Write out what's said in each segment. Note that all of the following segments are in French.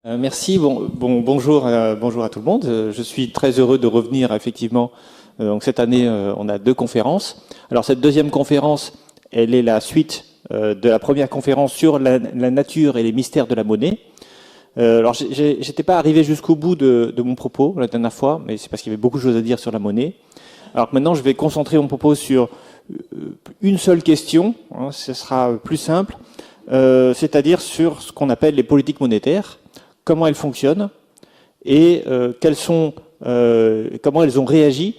Merci. Bonjour, bonjour à tout le monde. Je suis très heureux de revenir effectivement. Donc cette année, on a deux conférences. Alors cette deuxième conférence, elle est la suite de la première conférence sur la nature et les mystères de la monnaie. Alors j'étais pas arrivé jusqu'au bout de mon propos la dernière fois, mais c'est parce qu'il y avait beaucoup de choses à dire sur la monnaie. Alors que maintenant, je vais concentrer mon propos sur une seule question. Ce sera plus simple, c'est-à-dire sur ce qu'on appelle les politiques monétaires. Comment elles fonctionnent et comment elles ont réagi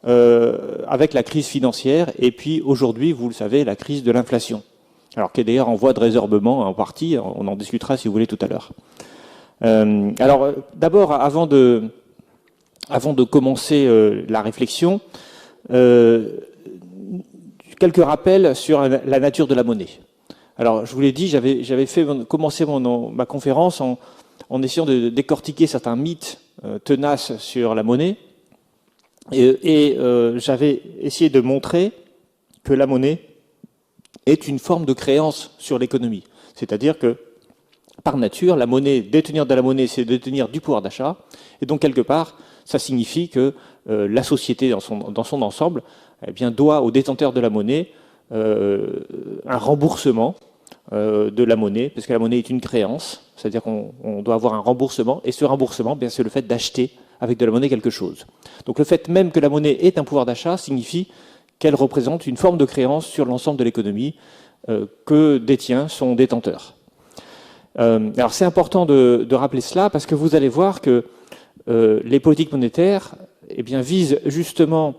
avec la crise financière et puis aujourd'hui, vous le savez, la crise de l'inflation. Alors qui est d'ailleurs en voie de résorbement en partie, on en discutera si vous voulez tout à l'heure. Alors d'abord, avant de commencer la réflexion, quelques rappels sur la nature de la monnaie. Alors je vous l'ai dit, j'avais commencé ma conférence en essayant de décortiquer certains mythes tenaces sur la monnaie. Et j'avais essayé de montrer que la monnaie est une forme de créance sur l'économie. C'est-à-dire que, par nature, détenir de la monnaie, c'est détenir du pouvoir d'achat. Et donc, quelque part, ça signifie que la société, dans son ensemble, eh bien, doit aux détenteurs de la monnaie un remboursement de la monnaie, parce que la monnaie est une créance, c'est-à-dire qu'on doit avoir un remboursement, et ce remboursement, bien, c'est le fait d'acheter avec de la monnaie quelque chose. Donc le fait même que la monnaie ait un pouvoir d'achat signifie qu'elle représente une forme de créance sur l'ensemble de l'économie que détient son détenteur. Alors c'est important de rappeler cela, parce que vous allez voir que les politiques monétaires visent justement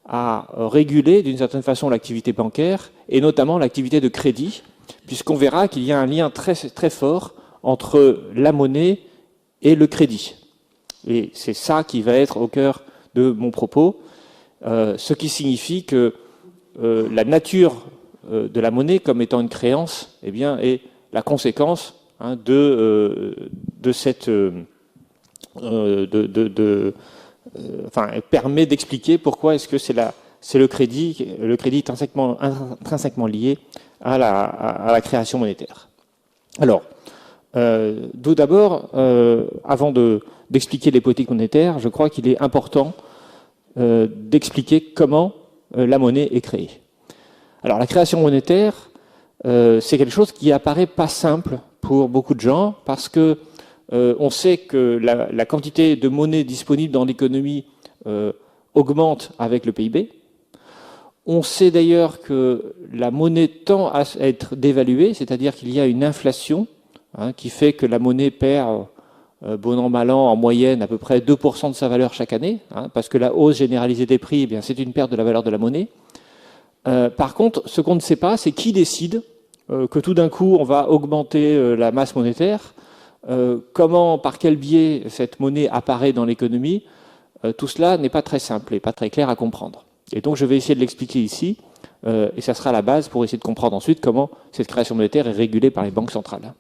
à réguler d'une certaine façon l'activité bancaire, et notamment l'activité de crédit, puisqu'on verra qu'il y a un lien très, très fort entre la monnaie et le crédit. Et c'est ça qui va être au cœur de mon propos, ce qui signifie que la nature de la monnaie comme étant une créance est la conséquence elle permet d'expliquer pourquoi est-ce que c'est le crédit est intrinsèquement lié à la création monétaire. Alors, tout d'abord, avant d'expliquer les politiques monétaires, je crois qu'il est important d'expliquer comment la monnaie est créée. Alors, la création monétaire, c'est quelque chose qui apparaît pas simple pour beaucoup de gens, parce que on sait que la quantité de monnaie disponible dans l'économie augmente avec le PIB. On sait d'ailleurs que la monnaie tend à être dévaluée, c'est-à-dire qu'il y a une inflation qui fait que la monnaie perd, bon an, mal an, en moyenne à peu près 2% de sa valeur chaque année, parce que la hausse généralisée des prix, c'est une perte de la valeur de la monnaie. Par contre, ce qu'on ne sait pas, c'est qui décide que tout d'un coup, on va augmenter la masse monétaire, par quel biais cette monnaie apparaît dans l'économie. Tout cela n'est pas très simple et pas très clair à comprendre. Et donc, je vais essayer de l'expliquer ici, et ça sera la base pour essayer de comprendre ensuite comment cette création monétaire est régulée par les banques centrales.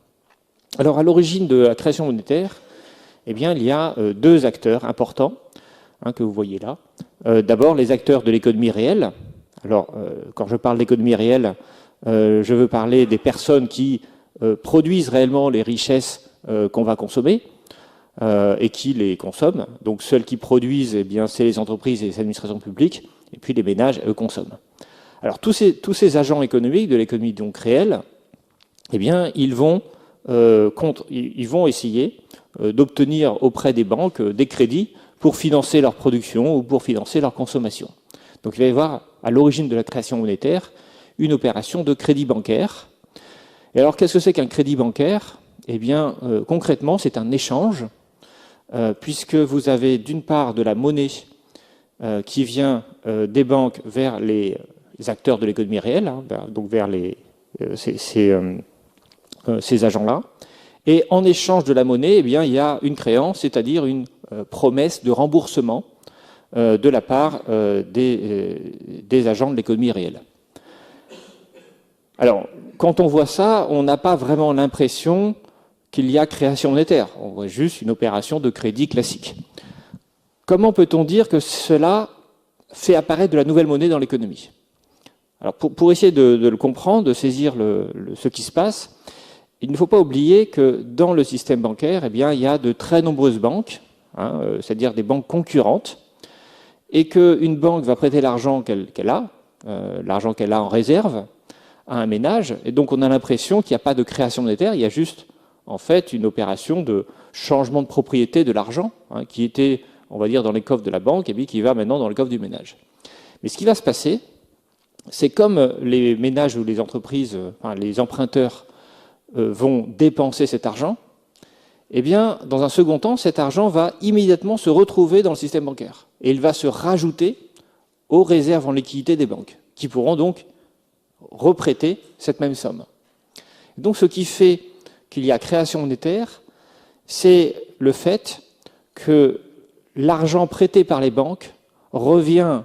Alors, à l'origine de la création monétaire, il y a deux acteurs importants que vous voyez là. D'abord, les acteurs de l'économie réelle. Alors, quand je parle d'économie réelle, je veux parler des personnes qui produisent réellement les richesses qu'on va consommer et qui les consomment. Donc, celles qui produisent, c'est les entreprises et les administrations publiques, et puis les ménages, eux, consomment. Alors, tous ces agents économiques de l'économie donc réelle, ils vont essayer d'obtenir auprès des banques des crédits pour financer leur production ou pour financer leur consommation. Donc il va y avoir à l'origine de la création monétaire une opération de crédit bancaire. Et alors qu'est-ce que c'est qu'un crédit bancaire ? Concrètement, c'est un échange, puisque vous avez d'une part de la monnaie qui vient des banques vers les acteurs de l'économie réelle, donc vers ces agents-là. Et en échange de la monnaie, il y a une créance, c'est-à-dire une promesse de remboursement de la part des agents de l'économie réelle. Alors, quand on voit ça, on n'a pas vraiment l'impression qu'il y a création monétaire. On voit juste une opération de crédit classique. Comment peut-on dire que cela fait apparaître de la nouvelle monnaie dans l'économie ? Alors, pour essayer de le comprendre, de saisir ce qui se passe, il ne faut pas oublier que dans le système bancaire, eh bien, il y a de très nombreuses banques, c'est-à-dire des banques concurrentes, et qu'une banque va prêter l'argent qu'elle a, l'argent qu'elle a en réserve, à un ménage, et donc on a l'impression qu'il n'y a pas de création monétaire, il y a juste en fait une opération de changement de propriété de l'argent, qui était, on va dire, dans les coffres de la banque, et puis qui va maintenant dans le coffre du ménage. Mais ce qui va se passer, c'est comme les ménages ou les entreprises, les emprunteurs vont dépenser cet argent, eh bien, dans un second temps, cet argent va immédiatement se retrouver dans le système bancaire. Et il va se rajouter aux réserves en liquidité des banques, qui pourront donc reprêter cette même somme. Donc, ce qui fait qu'il y a création monétaire, c'est le fait que l'argent prêté par les banques revient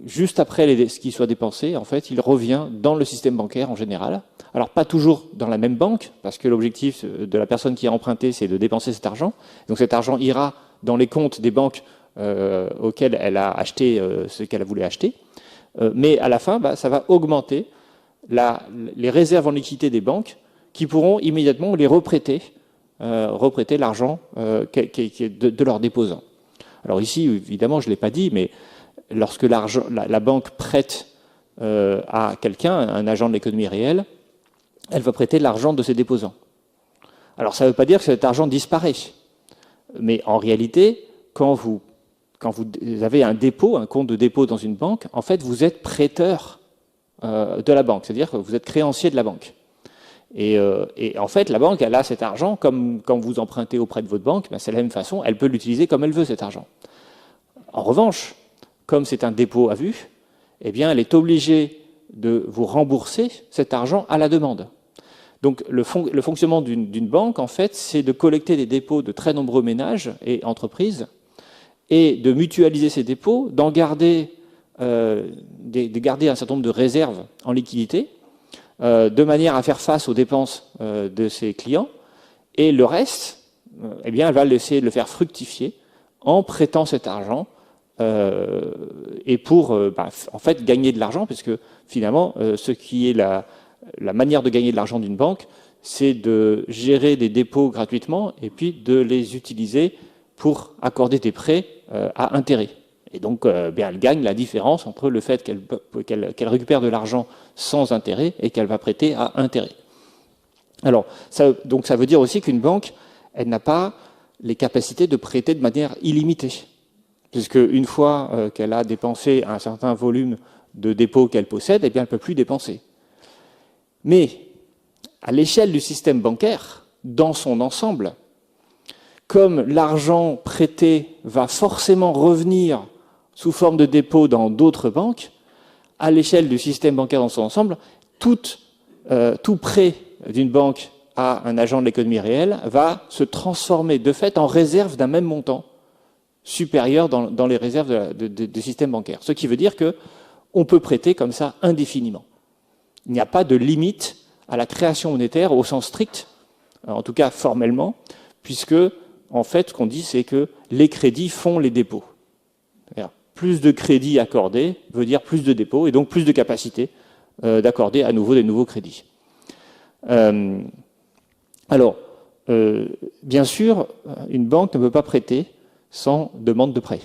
juste après ce qui soit dépensé. En fait, il revient dans le système bancaire en général. Alors, pas toujours dans la même banque, parce que l'objectif de la personne qui a emprunté, c'est de dépenser cet argent. Donc, cet argent ira dans les comptes des banques auxquelles elle a acheté ce qu'elle voulait acheter. Mais à la fin, ça va augmenter les réserves en liquidité des banques qui pourront immédiatement les reprêter l'argent de leurs déposants. Alors ici, évidemment, je ne l'ai pas dit, mais lorsque la banque prête à quelqu'un, un agent de l'économie réelle, elle va prêter l'argent de ses déposants. Alors ça ne veut pas dire que cet argent disparaît, mais en réalité, quand vous avez un dépôt, un compte de dépôt dans une banque, en fait, vous êtes prêteur de la banque, c'est-à-dire que vous êtes créancier de la banque. Et en fait, la banque, elle a cet argent, comme quand vous empruntez auprès de votre banque, c'est la même façon, elle peut l'utiliser comme elle veut, cet argent. En revanche, comme c'est un dépôt à vue, eh bien, elle est obligée de vous rembourser cet argent à la demande. Donc, le fonctionnement d'une banque, en fait, c'est de collecter des dépôts de très nombreux ménages et entreprises et de mutualiser ces dépôts, d'en garder, garder un certain nombre de réserves en liquidité, de manière à faire face aux dépenses de ses clients, et le reste, eh bien, elle va essayer de le faire fructifier en prêtant cet argent et pour en fait gagner de l'argent, puisque finalement, ce qui est la manière de gagner de l'argent d'une banque, c'est de gérer des dépôts gratuitement et puis de les utiliser pour accorder des prêts à intérêt. Et donc, elle gagne la différence entre le fait qu'elle récupère de l'argent sans intérêt et qu'elle va prêter à intérêt. Alors, ça veut dire aussi qu'une banque, elle n'a pas les capacités de prêter de manière illimitée, puisque une fois qu'elle a dépensé un certain volume de dépôts qu'elle possède, eh bien, elle ne peut plus dépenser. Mais à l'échelle du système bancaire, dans son ensemble, comme l'argent prêté va forcément revenir sous forme de dépôt dans d'autres banques, à l'échelle du système bancaire dans son ensemble, tout prêt d'une banque à un agent de l'économie réelle va se transformer de fait en réserve d'un même montant supérieur dans les réserves du système bancaire. Ce qui veut dire qu'on peut prêter comme ça indéfiniment. Il n'y a pas de limite à la création monétaire au sens strict, en tout cas formellement, puisque, en fait, ce qu'on dit, c'est que les crédits font les dépôts. Plus de crédits accordés veut dire plus de dépôts, et donc plus de capacité d'accorder à nouveau des nouveaux crédits. Bien sûr, une banque ne peut pas prêter sans demande de prêt.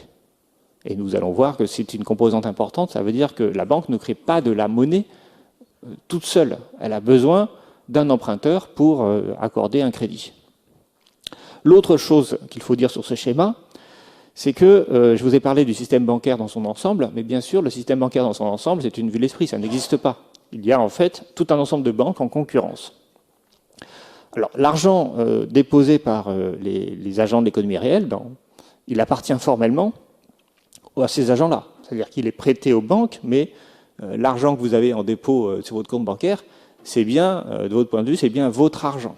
Et nous allons voir que c'est une composante importante, ça veut dire que la banque ne crée pas de la monnaie toute seule. Elle a besoin d'un emprunteur pour accorder un crédit. L'autre chose qu'il faut dire sur ce schéma, c'est que je vous ai parlé du système bancaire dans son ensemble, mais bien sûr, le système bancaire dans son ensemble, c'est une vue de l'esprit, ça n'existe pas. Il y a en fait tout un ensemble de banques en concurrence. Alors, l'argent déposé par les agents de l'économie réelle, il appartient formellement à ces agents-là. C'est-à-dire qu'il est prêté aux banques, mais l'argent que vous avez en dépôt sur votre compte bancaire, c'est bien, de votre point de vue, c'est bien votre argent.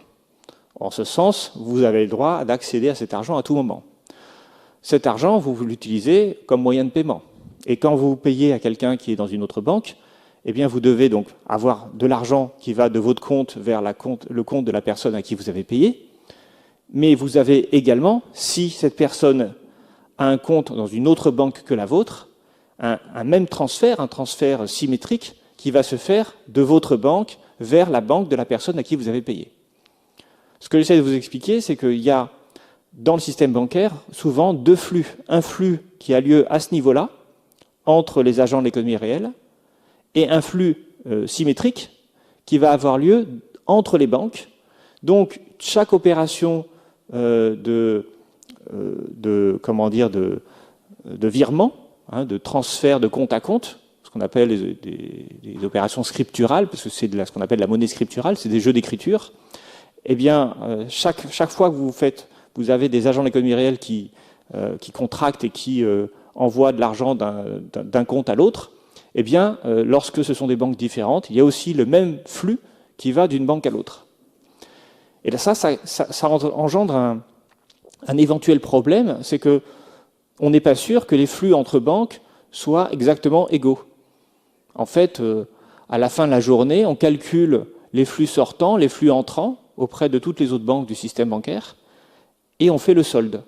En ce sens, vous avez le droit d'accéder à cet argent à tout moment. Cet argent, vous l'utilisez comme moyen de paiement. Et quand vous payez à quelqu'un qui est dans une autre banque, eh bien, vous devez donc avoir de l'argent qui va de votre compte vers le compte de la personne à qui vous avez payé. Mais vous avez également, si cette personne a un compte dans une autre banque que la vôtre, un même transfert, un transfert symétrique qui va se faire de votre banque vers la banque de la personne à qui vous avez payé. Ce que j'essaie de vous expliquer, c'est qu'il y a dans le système bancaire souvent deux flux. Un flux qui a lieu à ce niveau-là, entre les agents de l'économie réelle, et un flux symétrique qui va avoir lieu entre les banques. Donc, chaque opération de virement, de transfert de compte à compte, ce qu'on appelle des opérations scripturales, parce que c'est ce qu'on appelle la monnaie scripturale, c'est des jeux d'écriture. Eh bien, chaque fois que vous avez des agents de l'économie réelle qui contractent et qui envoient de l'argent d'un compte à l'autre, eh bien, lorsque ce sont des banques différentes, il y a aussi le même flux qui va d'une banque à l'autre. Et là, ça engendre un éventuel problème, c'est que on n'est pas sûr que les flux entre banques soient exactement égaux. En fait, à la fin de la journée, on calcule les flux sortants, les flux entrants auprès de toutes les autres banques du système bancaire, et on fait le solde.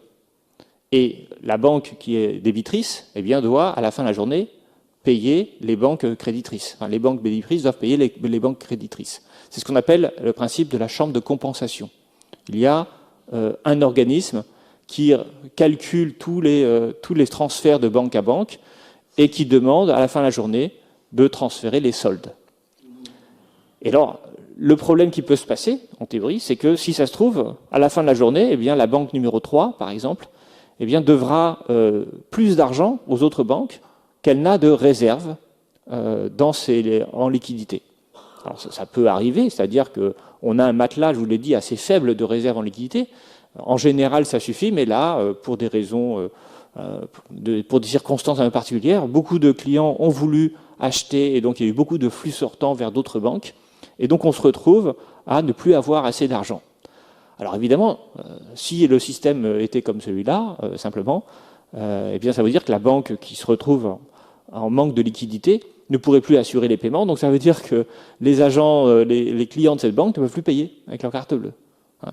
Et la banque qui est débitrice, eh bien, doit, à la fin de la journée, payer les banques créditrices. Enfin, les banques débitrices doivent payer les banques créditrices. C'est ce qu'on appelle le principe de la chambre de compensation. Il y a un organisme qui calcule tous les transferts de banque à banque et qui demande, à la fin de la journée, de transférer les soldes. Et alors, le problème qui peut se passer, en théorie, c'est que si ça se trouve, à la fin de la journée, eh bien, la banque numéro 3, par exemple, eh bien, devra plus d'argent aux autres banques qu'elle n'a de réserve en liquidité. Alors, ça peut arriver, c'est-à-dire qu'on a un matelas, je vous l'ai dit, assez faible de réserve en liquidité. En général, ça suffit, mais là, pour des raisons, pour des circonstances un peu particulières, beaucoup de clients ont voulu acheter, et donc il y a eu beaucoup de flux sortants vers d'autres banques. Et donc on se retrouve à ne plus avoir assez d'argent. Alors évidemment, si le système était comme celui-là, simplement, eh bien ça veut dire que la banque qui se retrouve en manque de liquidité ne pourrait plus assurer les paiements. Donc ça veut dire que les agents, les clients de cette banque ne peuvent plus payer avec leur carte bleue,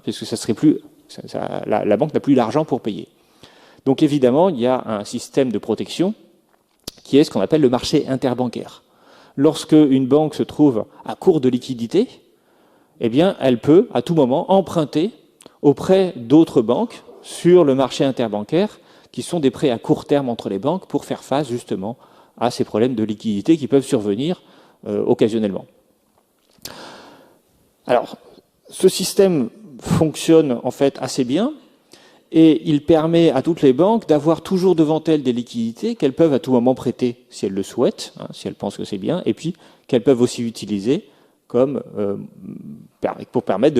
puisque ça serait plus, la banque n'a plus l'argent pour payer. Donc évidemment, il y a un système de protection qui est ce qu'on appelle le marché interbancaire. Lorsque une banque se trouve à court de liquidité, eh bien, elle peut, à tout moment, emprunter auprès d'autres banques sur le marché interbancaire, qui sont des prêts à court terme entre les banques pour faire face, justement, à ces problèmes de liquidité qui peuvent survenir occasionnellement. Alors, ce système fonctionne, en fait, assez bien, et il permet à toutes les banques d'avoir toujours devant elles des liquidités qu'elles peuvent à tout moment prêter si elles le souhaitent, si elles pensent que c'est bien, et puis qu'elles peuvent aussi utiliser comme, pour permettre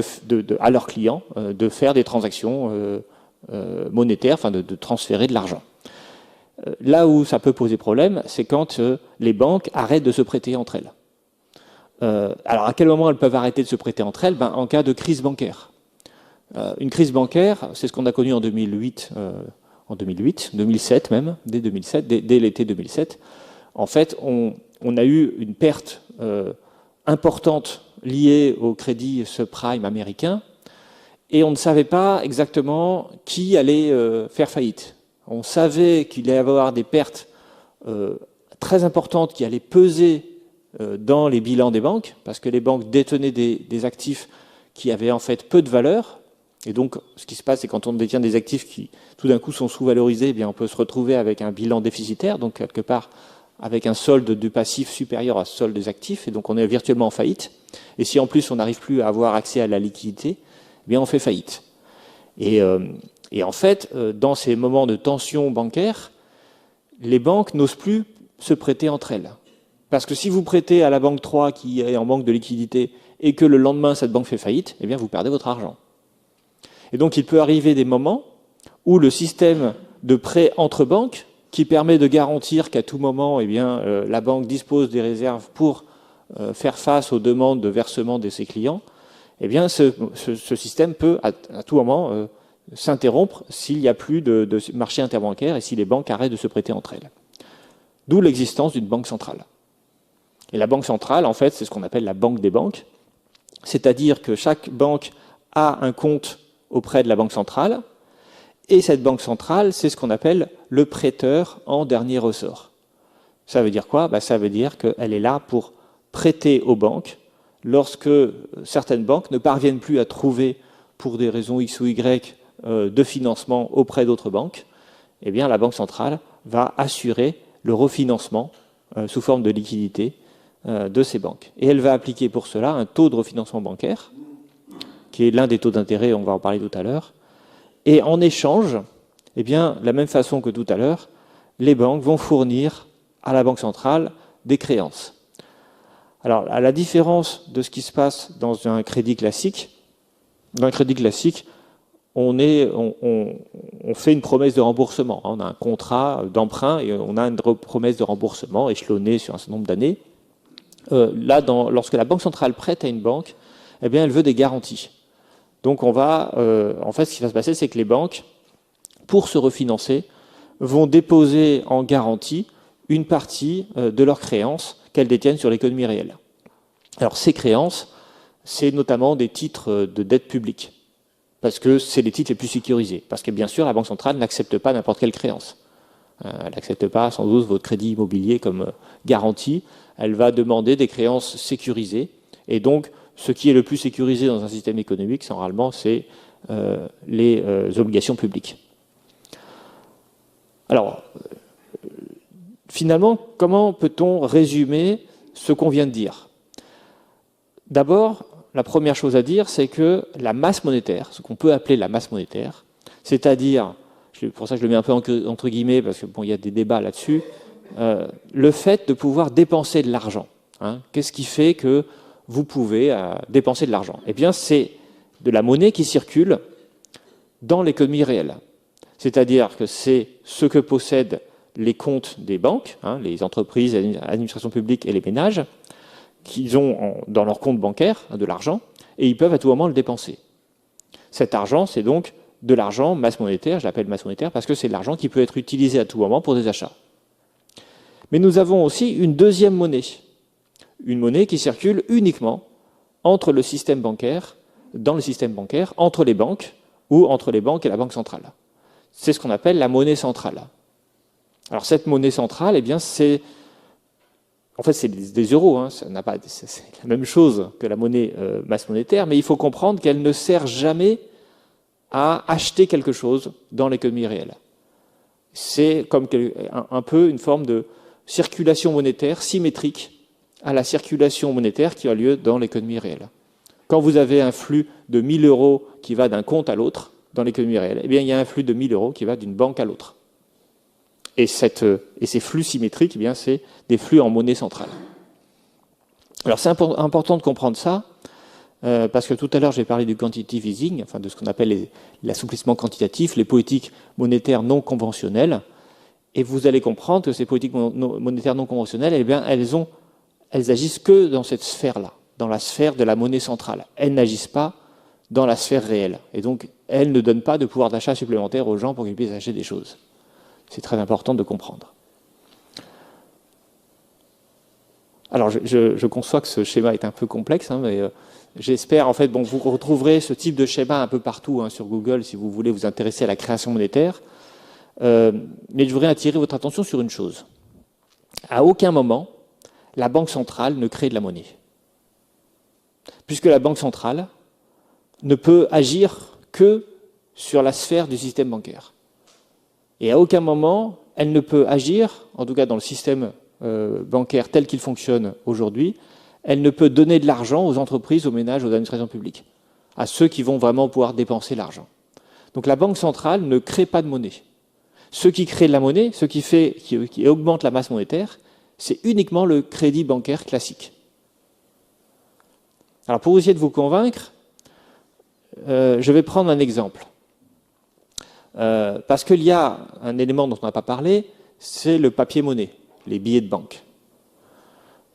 à leurs clients de faire des transactions monétaires, enfin de transférer de l'argent. Là où ça peut poser problème, c'est quand les banques arrêtent de se prêter entre elles. Alors à quel moment elles peuvent arrêter de se prêter entre elles? En cas de crise bancaire. Une crise bancaire, c'est ce qu'on a connu en 2008, 2007 même, dès 2007, dès l'été 2007. En fait, on a eu une perte importante liée au crédit subprime américain, et on ne savait pas exactement qui allait faire faillite. On savait qu'il allait y avoir des pertes très importantes qui allaient peser dans les bilans des banques, parce que les banques détenaient des actifs qui avaient en fait peu de valeur. Et donc, ce qui se passe, c'est quand on détient des actifs qui, tout d'un coup, sont sous-valorisés, eh bien, on peut se retrouver avec un bilan déficitaire, donc quelque part avec un solde du passif supérieur à ce solde des actifs, et donc on est virtuellement en faillite. Et si en plus on n'arrive plus à avoir accès à la liquidité, eh bien, on fait faillite. Et en fait, dans ces moments de tension bancaire, les banques n'osent plus se prêter entre elles. Parce que si vous prêtez à la banque 3 qui est en manque de liquidité et que le lendemain cette banque fait faillite, eh bien, vous perdez votre argent. Et donc, il peut arriver des moments où le système de prêt entre banques, qui permet de garantir qu'à tout moment, eh bien, la banque dispose des réserves pour faire face aux demandes de versement de ses clients, eh bien, ce système peut, à tout moment, s'interrompre s'il n'y a plus de marché interbancaire et si les banques arrêtent de se prêter entre elles. D'où l'existence d'une banque centrale. Et la banque centrale, en fait, c'est ce qu'on appelle la banque des banques, c'est-à-dire que chaque banque a un compte auprès de la banque centrale, et cette banque centrale, c'est ce qu'on appelle le prêteur en dernier ressort. Ça veut dire quoi? Ça veut dire qu'elle est là pour prêter aux banques lorsque certaines banques ne parviennent plus à trouver pour des raisons X ou Y de financement auprès d'autres banques, eh bien, la Banque centrale va assurer le refinancement sous forme de liquidité de ces banques. Et elle va appliquer pour cela un taux de refinancement bancaire, qui est l'un des taux d'intérêt, on va en parler tout à l'heure. Et en échange, eh bien, de la même façon que tout à l'heure, les banques vont fournir à la Banque centrale des créances. Alors, à la différence de ce qui se passe dans un crédit classique, dans un crédit classique, on fait une promesse de remboursement. On a un contrat d'emprunt et on a une promesse de remboursement échelonnée sur un certain nombre d'années. Là, lorsque la Banque centrale prête à une banque, eh bien, elle veut des garanties. Donc, en fait, ce qui va se passer, c'est que les banques, pour se refinancer, vont déposer en garantie une partie de leurs créances qu'elles détiennent sur l'économie réelle. Alors, ces créances, c'est notamment des titres de dette publique, parce que c'est les titres les plus sécurisés. Parce que, bien sûr, la Banque centrale n'accepte pas n'importe quelle créance. Elle n'accepte pas, sans doute, votre crédit immobilier comme garantie. Elle va demander des créances sécurisées. Et donc, ce qui est le plus sécurisé dans un système économique, généralement, c'est les obligations publiques. Alors, finalement, comment peut-on résumer ce qu'on vient de dire? D'abord, la première chose à dire, c'est que la masse monétaire, ce qu'on peut appeler la masse monétaire, c'est-à-dire, pour ça je le mets un peu entre guillemets, parce que bon, il y a des débats là-dessus, le fait de pouvoir dépenser de l'argent. Hein, qu'est-ce qui fait que vous pouvez dépenser de l'argent? Eh bien, c'est de la monnaie qui circule dans l'économie réelle. C'est-à-dire que c'est ce que possèdent les comptes des banques, hein, les entreprises, les administrations publiques et les ménages, qu'ils ont dans leur compte bancaire de l'argent, et ils peuvent à tout moment le dépenser. Cet argent, c'est donc de l'argent masse monétaire, je l'appelle masse monétaire parce que c'est de l'argent qui peut être utilisé à tout moment pour des achats. Mais nous avons aussi une deuxième monnaie, une monnaie qui circule uniquement entre le système bancaire, dans le système bancaire, entre les banques ou entre les banques et la Banque centrale. C'est ce qu'on appelle la monnaie centrale. Alors cette monnaie centrale, eh bien, c'est des euros, hein, c'est la même chose que la monnaie masse monétaire, mais il faut comprendre qu'elle ne sert jamais à acheter quelque chose dans l'économie réelle. C'est comme un peu une forme de circulation monétaire symétrique à la circulation monétaire qui a lieu dans l'économie réelle. Quand vous avez un flux de 1 000 euros qui va d'un compte à l'autre dans l'économie réelle, eh bien, il y a un flux de 1 000 euros qui va d'une banque à l'autre. Et ces flux symétriques, eh bien, c'est des flux en monnaie centrale. Alors c'est important de comprendre ça, parce que tout à l'heure j'ai parlé du quantitative easing, enfin de ce qu'on appelle l'assouplissement quantitatif, les politiques monétaires non conventionnelles, et vous allez comprendre que ces politiques monétaires non conventionnelles, eh bien, elles agissent que dans cette sphère-là, dans la sphère de la monnaie centrale. Elles n'agissent pas dans la sphère réelle. Et donc, elles ne donnent pas de pouvoir d'achat supplémentaire aux gens pour qu'ils puissent acheter des choses. C'est très important de comprendre. Alors, je conçois que ce schéma est un peu complexe, hein, mais j'espère, en fait, bon, vous retrouverez ce type de schéma un peu partout hein, sur Google si vous voulez vous intéresser à la création monétaire. Mais je voudrais attirer votre attention sur une chose. À aucun moment, la Banque centrale ne crée de la monnaie. Puisque la Banque centrale ne peut agir que sur la sphère du système bancaire. Et à aucun moment, elle ne peut agir, en tout cas dans le système bancaire tel qu'il fonctionne aujourd'hui, elle ne peut donner de l'argent aux entreprises, aux ménages, aux administrations publiques, à ceux qui vont vraiment pouvoir dépenser l'argent. Donc la Banque centrale ne crée pas de monnaie. Ce qui crée de la monnaie, ce qui augmente la masse monétaire, c'est uniquement le crédit bancaire classique. Alors pour essayer de vous convaincre, je vais prendre un exemple. Parce qu'il y a un élément dont on n'a pas parlé, c'est le papier-monnaie, les billets de banque.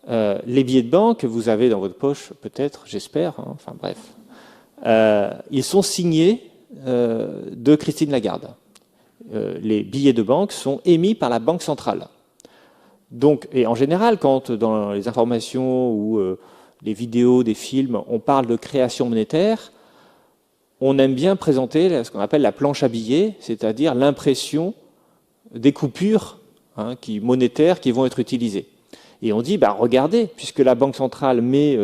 Les billets de banque que vous avez dans votre poche, peut-être, j'espère, hein, enfin bref, ils sont signés de Christine Lagarde. Les billets de banque sont émis par la Banque centrale. Donc, et en général, quand dans les informations ou les vidéos, des films, on parle de création monétaire, on aime bien présenter ce qu'on appelle la planche à billets, c'est-à-dire l'impression des coupures monétaires qui vont être utilisées. Et on dit, bah, regardez, puisque la Banque centrale met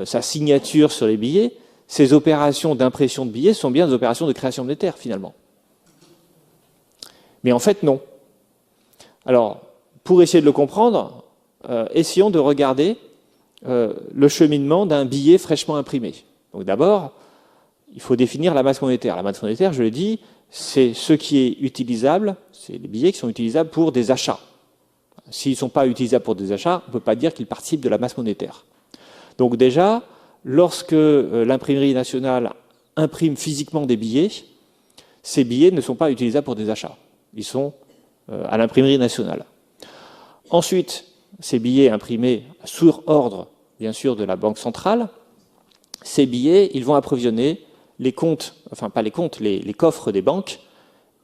sa signature sur les billets, ces opérations d'impression de billets sont bien des opérations de création monétaire, finalement. Mais en fait, non. Alors, pour essayer de le comprendre, essayons de regarder le cheminement d'un billet fraîchement imprimé. Donc d'abord, il faut définir la masse monétaire. La masse monétaire, je l'ai dit, c'est ce qui est utilisable, c'est les billets qui sont utilisables pour des achats. S'ils ne sont pas utilisables pour des achats, on ne peut pas dire qu'ils participent de la masse monétaire. Donc déjà, lorsque l'imprimerie nationale imprime physiquement des billets, ces billets ne sont pas utilisables pour des achats. Ils sont à l'imprimerie nationale. Ensuite, ces billets imprimés sur ordre, bien sûr, de la Banque centrale, ces billets, ils vont approvisionner les comptes, enfin pas les comptes, les coffres des banques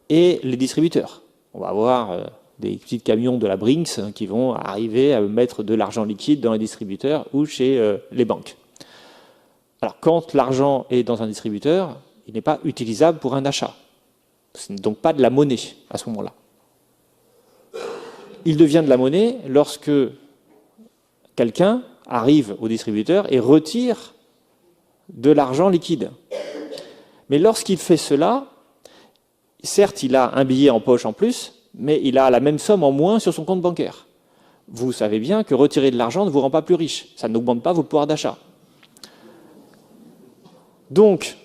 et les distributeurs. On va avoir des petits camions de la Brinks qui vont arriver à mettre de l'argent liquide dans les distributeurs ou chez les banques. Alors, quand l'argent est dans un distributeur, il n'est pas utilisable pour un achat. Ce n'est donc pas de la monnaie à ce moment-là. Il devient de la monnaie lorsque quelqu'un arrive au distributeur et retire de l'argent liquide. Mais lorsqu'il fait cela, certes, il a un billet en poche en plus, mais il a la même somme en moins sur son compte bancaire. Vous savez bien que retirer de l'argent ne vous rend pas plus riche. Ça n'augmente pas vos pouvoirs d'achat. Donc,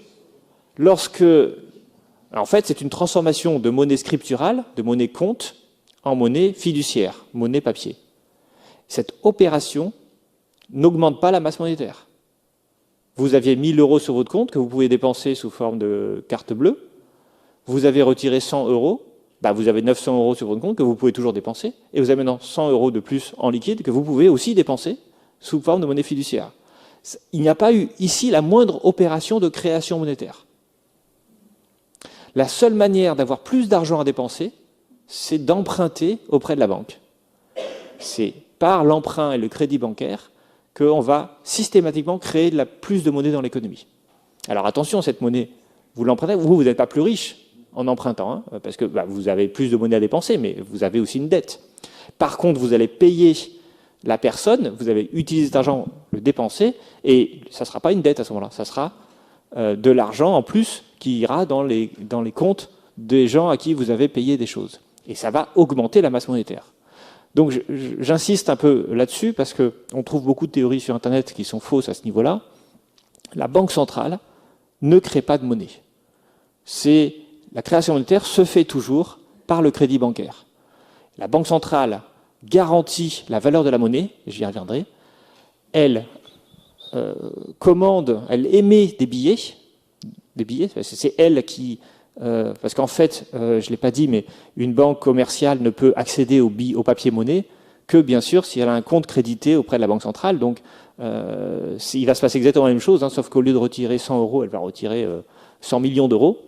en fait, c'est une transformation de monnaie scripturale, de monnaie compte, en monnaie fiduciaire, monnaie papier. Cette opération n'augmente pas la masse monétaire. Vous aviez 1 000 € sur votre compte que vous pouvez dépenser sous forme de carte bleue. Vous avez retiré 100 €, vous avez 900 € sur votre compte que vous pouvez toujours dépenser. Et vous avez maintenant 100 € de plus en liquide que vous pouvez aussi dépenser sous forme de monnaie fiduciaire. Il n'y a pas eu ici la moindre opération de création monétaire. La seule manière d'avoir plus d'argent à dépenser, c'est d'emprunter auprès de la banque. C'est par l'emprunt et le crédit bancaire qu'on va systématiquement créer plus de monnaie dans l'économie. Alors attention, cette monnaie, vous l'empruntez, vous n'êtes pas plus riche en empruntant, parce que vous avez plus de monnaie à dépenser, mais vous avez aussi une dette. Par contre, vous allez payer la personne, vous avez utilisé cet argent, le dépenser, et ça ne sera pas une dette à ce moment-là, ça sera de l'argent en plus qui ira dans les comptes des gens à qui vous avez payé des choses. Et ça va augmenter la masse monétaire. Donc j'insiste un peu là-dessus parce qu'on trouve beaucoup de théories sur Internet qui sont fausses à ce niveau-là. La Banque centrale ne crée pas de monnaie. La création monétaire se fait toujours par le crédit bancaire. La Banque centrale garantit la valeur de la monnaie, j'y reviendrai. Elle commande, elle émet des billets, c'est elle qui... parce qu'en fait, je ne l'ai pas dit, mais une banque commerciale ne peut accéder au papier monnaie que, bien sûr, si elle a un compte crédité auprès de la Banque centrale. Donc, il va se passer exactement la même chose, sauf qu'au lieu de retirer 100 €, elle va retirer 100 millions d'euros.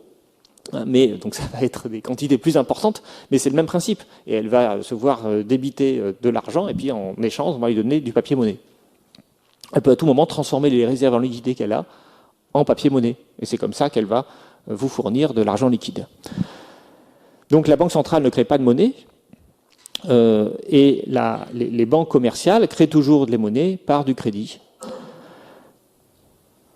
Mais donc ça va être des quantités plus importantes, mais c'est le même principe. Et elle va se voir débiter de l'argent, et puis en échange, on va lui donner du papier monnaie. Elle peut à tout moment transformer les réserves en liquidité qu'elle a en papier monnaie. Et c'est comme ça qu'elle va vous fournir de l'argent liquide. Donc la Banque centrale ne crée pas de monnaie, et les banques commerciales créent toujours de la monnaie par du crédit.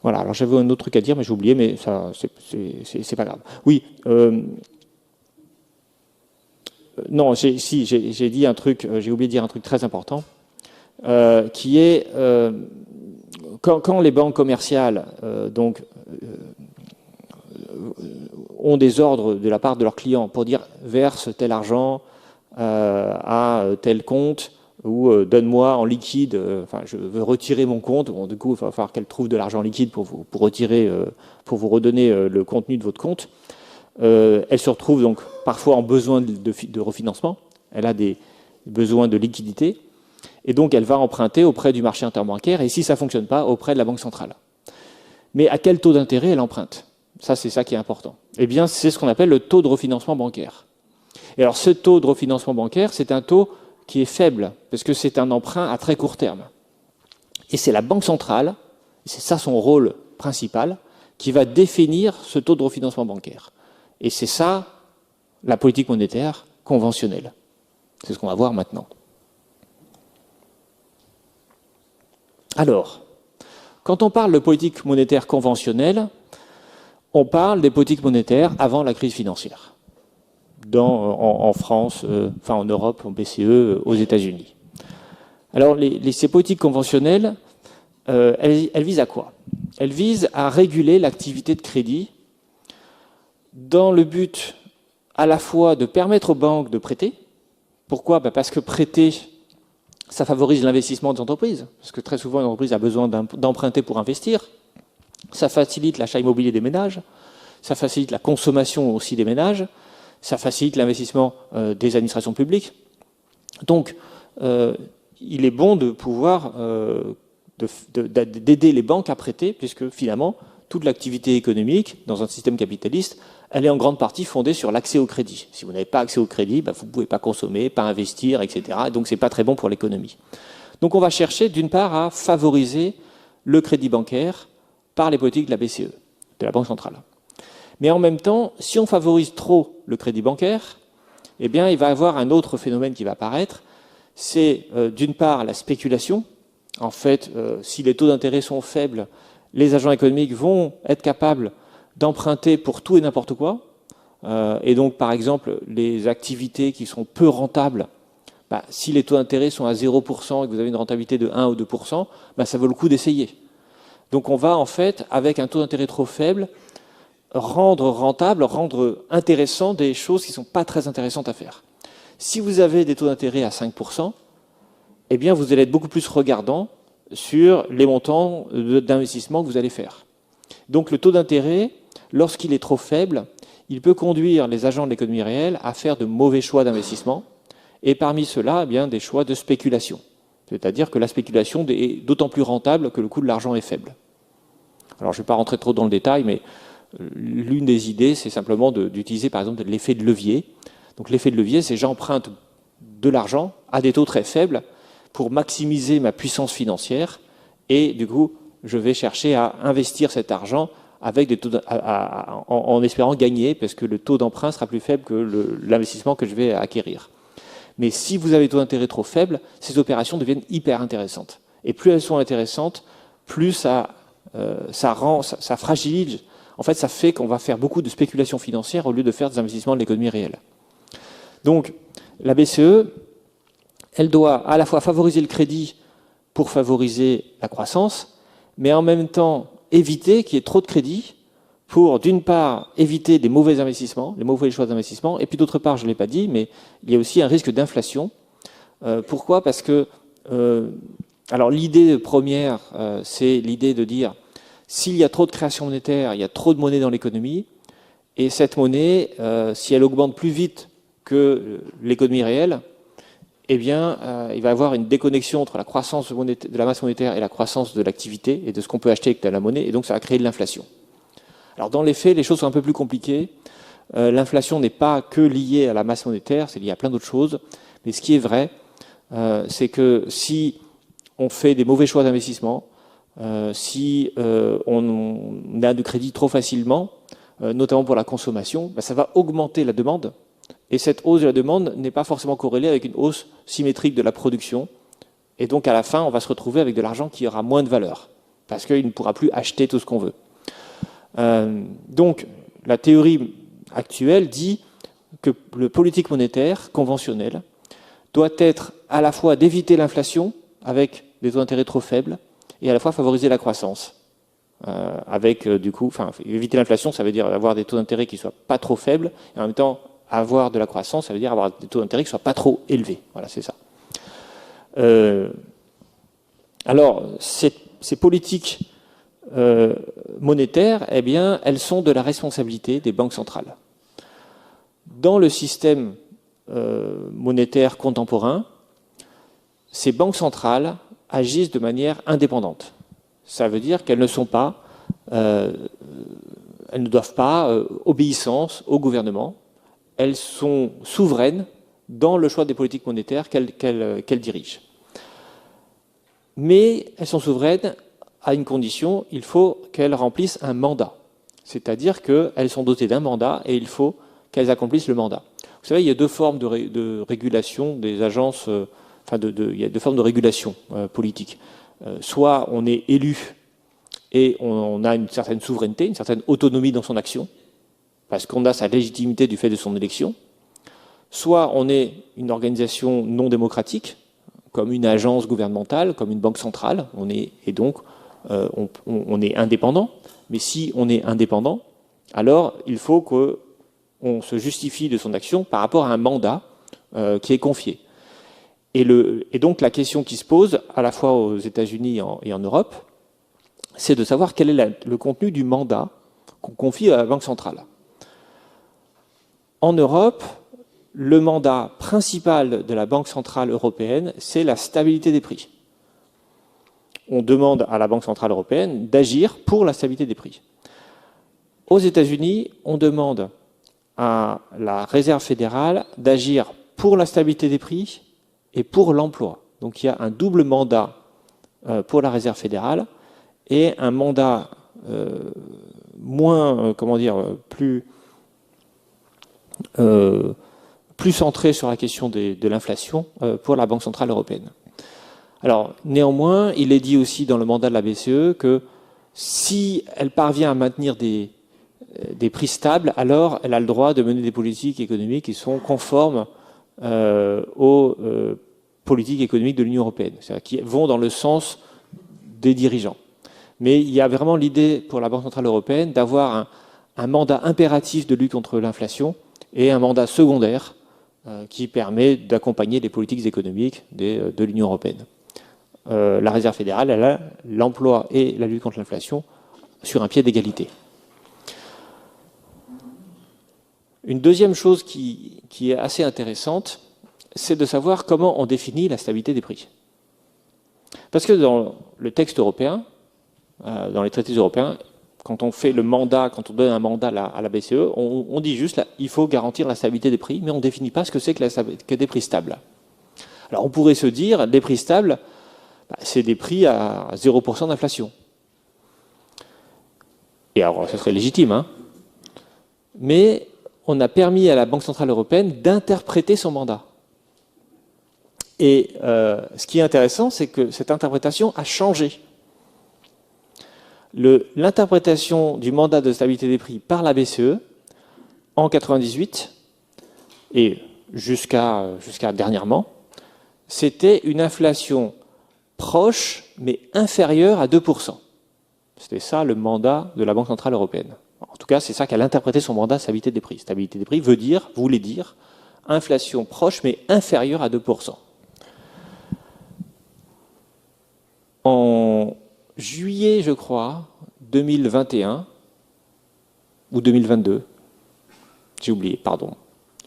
Voilà, alors j'avais un autre truc à dire, mais j'ai oublié, mais ça, c'est pas grave. Oui, non, j'ai dit un truc, j'ai oublié de dire un truc très important, qui est quand les banques commerciales ont des ordres de la part de leurs clients pour dire verse tel argent à tel compte, ou donne-moi en liquide, je veux retirer mon compte. Bon, du coup, il va falloir qu'elle trouve de l'argent liquide pour retirer, pour vous redonner le contenu de votre compte. Elle se retrouve donc parfois en besoin de refinancement. Elle a des besoins de liquidité, et donc elle va emprunter auprès du marché interbancaire, et si ça ne fonctionne pas, auprès de la Banque centrale. Mais à quel taux d'intérêt elle emprunte? Ça, c'est ça qui est important. Eh bien, c'est ce qu'on appelle le taux de refinancement bancaire. Et alors, ce taux de refinancement bancaire, c'est un taux qui est faible, parce que c'est un emprunt à très court terme. Et c'est la Banque centrale, c'est ça son rôle principal, qui va définir ce taux de refinancement bancaire. Et c'est ça, la politique monétaire conventionnelle. C'est ce qu'on va voir maintenant. Alors, Quand on parle de politique monétaire conventionnelle, on parle des politiques monétaires avant la crise financière, en France, enfin en Europe, en BCE, aux États-Unis. Alors, ces politiques conventionnelles, elles visent à quoi? Elles visent à réguler l'activité de crédit dans le but à la fois de permettre aux banques de prêter. Pourquoi? Parce que prêter, ça favorise l'investissement des entreprises, parce que très souvent, une entreprise a besoin d'emprunter pour investir. Ça facilite l'achat immobilier des ménages, ça facilite la consommation aussi des ménages, ça facilite l'investissement des administrations publiques. Donc, il est bon de pouvoir d'aider les banques à prêter, puisque finalement, toute l'activité économique dans un système capitaliste, elle est en grande partie fondée sur l'accès au crédit. Si vous n'avez pas accès au crédit, vous ne pouvez pas consommer, pas investir, etc. Donc, ce n'est pas très bon pour l'économie. Donc, on va chercher, d'une part, à favoriser le crédit bancaire par les politiques de la BCE, de la Banque centrale. Mais en même temps, si on favorise trop le crédit bancaire, eh bien, il va y avoir un autre phénomène qui va apparaître, c'est d'une part la spéculation. En fait, si les taux d'intérêt sont faibles, les agents économiques vont être capables d'emprunter pour tout et n'importe quoi. Et donc, par exemple, les activités qui sont peu rentables, si les taux d'intérêt sont à 0% et que vous avez une rentabilité de 1 ou 2%, ça vaut le coup d'essayer. Donc on va, en fait, avec un taux d'intérêt trop faible, rendre rentable, rendre intéressant des choses qui ne sont pas très intéressantes à faire. Si vous avez des taux d'intérêt à 5%, eh bien, vous allez être beaucoup plus regardant sur les montants d'investissement que vous allez faire. Donc le taux d'intérêt, lorsqu'il est trop faible, il peut conduire les agents de l'économie réelle à faire de mauvais choix d'investissement, et parmi ceux-là, eh bien, des choix de spéculation. C'est-à-dire que la spéculation est d'autant plus rentable que le coût de l'argent est faible. Alors je ne vais pas rentrer trop dans le détail, mais l'une des idées, c'est simplement d'utiliser par exemple l'effet de levier. Donc l'effet de levier, c'est j'emprunte de l'argent à des taux très faibles pour maximiser ma puissance financière, et du coup, je vais chercher à investir cet argent avec des taux en espérant gagner, parce que le taux d'emprunt sera plus faible que l'investissement que je vais acquérir. Mais si vous avez des taux d'intérêt trop faibles, ces opérations deviennent hyper intéressantes. Et plus elles sont intéressantes, plus ça fragilise. En fait, ça fait qu'on va faire beaucoup de spéculation financière au lieu de faire des investissements de l'économie réelle. Donc, la BCE, elle doit à la fois favoriser le crédit pour favoriser la croissance, mais en même temps éviter qu'il y ait trop de crédit pour, d'une part, éviter des mauvais investissements, les mauvais choix d'investissement, et puis d'autre part, je ne l'ai pas dit, mais il y a aussi un risque d'inflation. Pourquoi? Parce que, alors l'idée première, c'est l'idée de dire, s'il y a trop de création monétaire, il y a trop de monnaie dans l'économie, et cette monnaie, si elle augmente plus vite que l'économie réelle, eh bien, il va y avoir une déconnexion entre la croissance de la masse monétaire et la croissance de l'activité et de ce qu'on peut acheter avec de la monnaie, et donc ça va créer de l'inflation. Alors dans les faits, les choses sont un peu plus compliquées. L'inflation n'est pas que liée à la masse monétaire, c'est lié à plein d'autres choses. Mais ce qui est vrai, c'est que si on fait des mauvais choix d'investissement, si on a du crédit trop facilement, notamment pour la consommation, ça va augmenter la demande. Et cette hausse de la demande n'est pas forcément corrélée avec une hausse symétrique de la production. Et donc, à la fin, on va se retrouver avec de l'argent qui aura moins de valeur, parce qu'il ne pourra plus acheter tout ce qu'on veut. Donc, la théorie actuelle dit que le politique monétaire conventionnel doit être à la fois d'éviter l'inflation avec des taux d'intérêt trop faibles et à la fois favoriser la croissance. Avec, éviter l'inflation, ça veut dire avoir des taux d'intérêt qui ne soient pas trop faibles, et en même temps, avoir de la croissance, ça veut dire avoir des taux d'intérêt qui ne soient pas trop élevés. Voilà, c'est ça. Alors, ces politiques monétaires, eh bien, elles sont de la responsabilité des banques centrales. Dans le système monétaire contemporain, ces banques centrales agissent de manière indépendante. Ça veut dire qu'elles ne sont pas, elles ne doivent pas obéissance au gouvernement. Elles sont souveraines dans le choix des politiques monétaires qu'elles dirigent. Mais elles sont souveraines à une condition, il faut qu'elles remplissent un mandat. C'est-à-dire qu'elles sont dotées d'un mandat et il faut qu'elles accomplissent le mandat. Vous savez, il y a deux formes de régulation des agences, il y a deux formes de régulation politique. Soit on est élu et on a une certaine souveraineté, une certaine autonomie dans son action, parce qu'on a sa légitimité du fait de son élection. Soit on est une organisation non démocratique, comme une agence gouvernementale, comme une banque centrale, on est indépendant. Mais si on est indépendant, alors il faut qu'on se justifie de son action par rapport à un mandat qui est confié. Et donc la question qui se pose, à la fois aux États-Unis et en Europe, c'est de savoir quel est le contenu du mandat qu'on confie à la Banque centrale. En Europe, le mandat principal de la Banque centrale européenne, c'est la stabilité des prix. On demande à la Banque centrale européenne d'agir pour la stabilité des prix. Aux États-Unis, on demande à la Réserve fédérale d'agir pour la stabilité des prix et pour l'emploi. Donc il y a un double mandat pour la Réserve fédérale et un mandat plus centré sur la question de l'inflation pour la Banque centrale européenne. Alors, néanmoins, il est dit aussi dans le mandat de la BCE que si elle parvient à maintenir des prix stables, alors elle a le droit de mener des politiques économiques qui sont conformes aux politiques économiques de l'Union européenne, c'est-à-dire qui vont dans le sens des dirigeants. Mais il y a vraiment l'idée pour la Banque centrale européenne d'avoir un mandat impératif de lutte contre l'inflation et un mandat secondaire qui permet d'accompagner les politiques économiques de l'Union européenne. La Réserve fédérale, elle a l'emploi et la lutte contre l'inflation sur un pied d'égalité. Une deuxième chose qui est assez intéressante, c'est de savoir comment on définit la stabilité des prix. Parce que dans le texte européen, dans les traités européens, quand on fait le mandat, quand on donne un mandat à la BCE, on dit juste il faut garantir la stabilité des prix, mais on ne définit pas ce que c'est que des prix stables. Alors on pourrait se dire, des prix stables, c'est des prix à 0% d'inflation. Et alors, ça serait légitime, hein. Mais on a permis à la Banque centrale européenne d'interpréter son mandat. Et ce qui est intéressant, c'est que cette interprétation a changé. L'interprétation du mandat de stabilité des prix par la BCE, en 1998, et jusqu'à dernièrement, c'était une inflation proche, mais inférieure à 2%. C'était ça le mandat de la Banque centrale européenne. En tout cas, c'est ça qu'elle a interprété son mandat stabilité des prix. Stabilité des prix voulait dire inflation proche, mais inférieure à 2%. En juillet, je crois, 2021, ou 2022, j'ai oublié, pardon.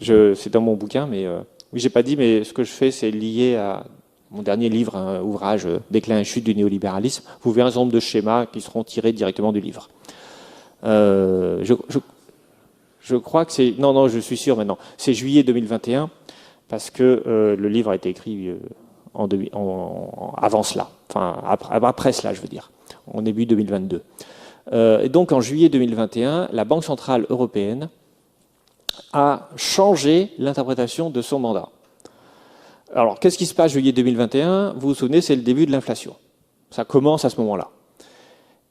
C'est dans mon bouquin, mais oui, j'ai pas dit, mais ce que je fais, c'est lié à mon dernier livre, un ouvrage, Déclin et chute du néolibéralisme. Vous verrez un certain nombre de schémas qui seront tirés directement du livre. Je crois que c'est... Non, je suis sûr maintenant. C'est juillet 2021, parce que le livre a été écrit avant cela, enfin après cela, je veux dire, en début 2022. Et donc en juillet 2021, la Banque centrale européenne a changé l'interprétation de son mandat. Alors, qu'est-ce qui se passe juillet 2021? Vous vous souvenez, c'est le début de l'inflation. Ça commence à ce moment-là.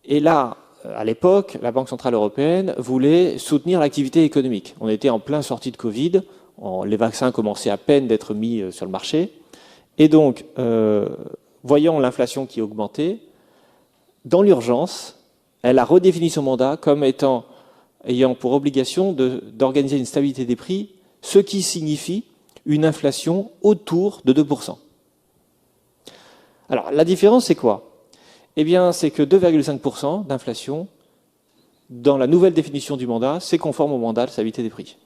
Et là, à l'époque, la Banque centrale européenne voulait soutenir l'activité économique. On était en plein sortie de Covid, les vaccins commençaient à peine d'être mis sur le marché. Et donc, voyant l'inflation qui augmentait, dans l'urgence, elle a redéfini son mandat comme ayant pour obligation d'organiser une stabilité des prix, ce qui signifie une inflation autour de 2%. Alors, la différence, c'est quoi? Eh bien, c'est que 2,5% d'inflation, dans la nouvelle définition du mandat, c'est conforme au mandat de stabilité des prix.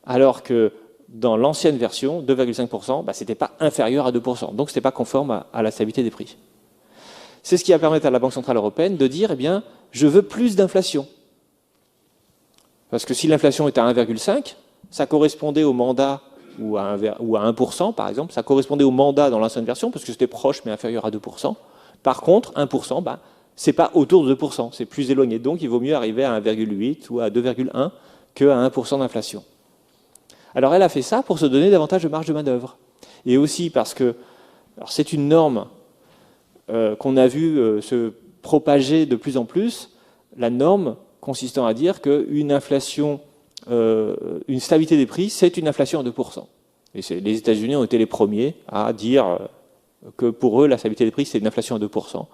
Alors que dans l'ancienne version, 2,5%, ce n'était pas inférieur à 2%. Donc, ce n'était pas conforme à la stabilité des prix. C'est ce qui va permettre à la Banque centrale européenne de dire, eh bien, je veux plus d'inflation. Parce que si l'inflation est à 1,5, ça correspondait au mandat, ou à 1%, par exemple, ça correspondait au mandat dans l'ancienne version, parce que c'était proche mais inférieur à 2%. Par contre, 1%, c'est pas autour de 2%, c'est plus éloigné. Donc, il vaut mieux arriver à 1,8 ou à 2,1 qu'à 1% d'inflation. Alors, elle a fait ça pour se donner davantage de marge de manœuvre. Et aussi parce que c'est une norme qu'on a vu se propager de plus en plus la norme consistant à dire qu'une inflation, une stabilité des prix, c'est une inflation à 2%. Et les États-Unis ont été les premiers à dire que pour eux, la stabilité des prix, c'est une inflation à 2%.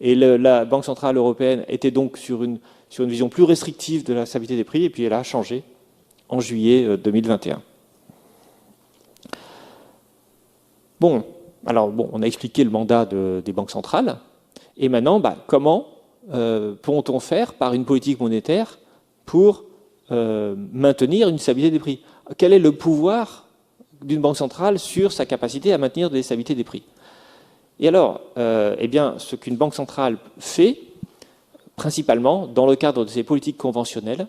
Et la Banque centrale européenne était donc sur une vision plus restrictive de la stabilité des prix, et puis elle a changé en juillet 2021. Bon, on a expliqué le mandat des banques centrales, et maintenant, comment peut-on faire par une politique monétaire pour maintenir une stabilité des prix? Quel est le pouvoir d'une banque centrale sur sa capacité à maintenir des stabilités des prix? Et alors, ce qu'une banque centrale fait, principalement, dans le cadre de ses politiques conventionnelles,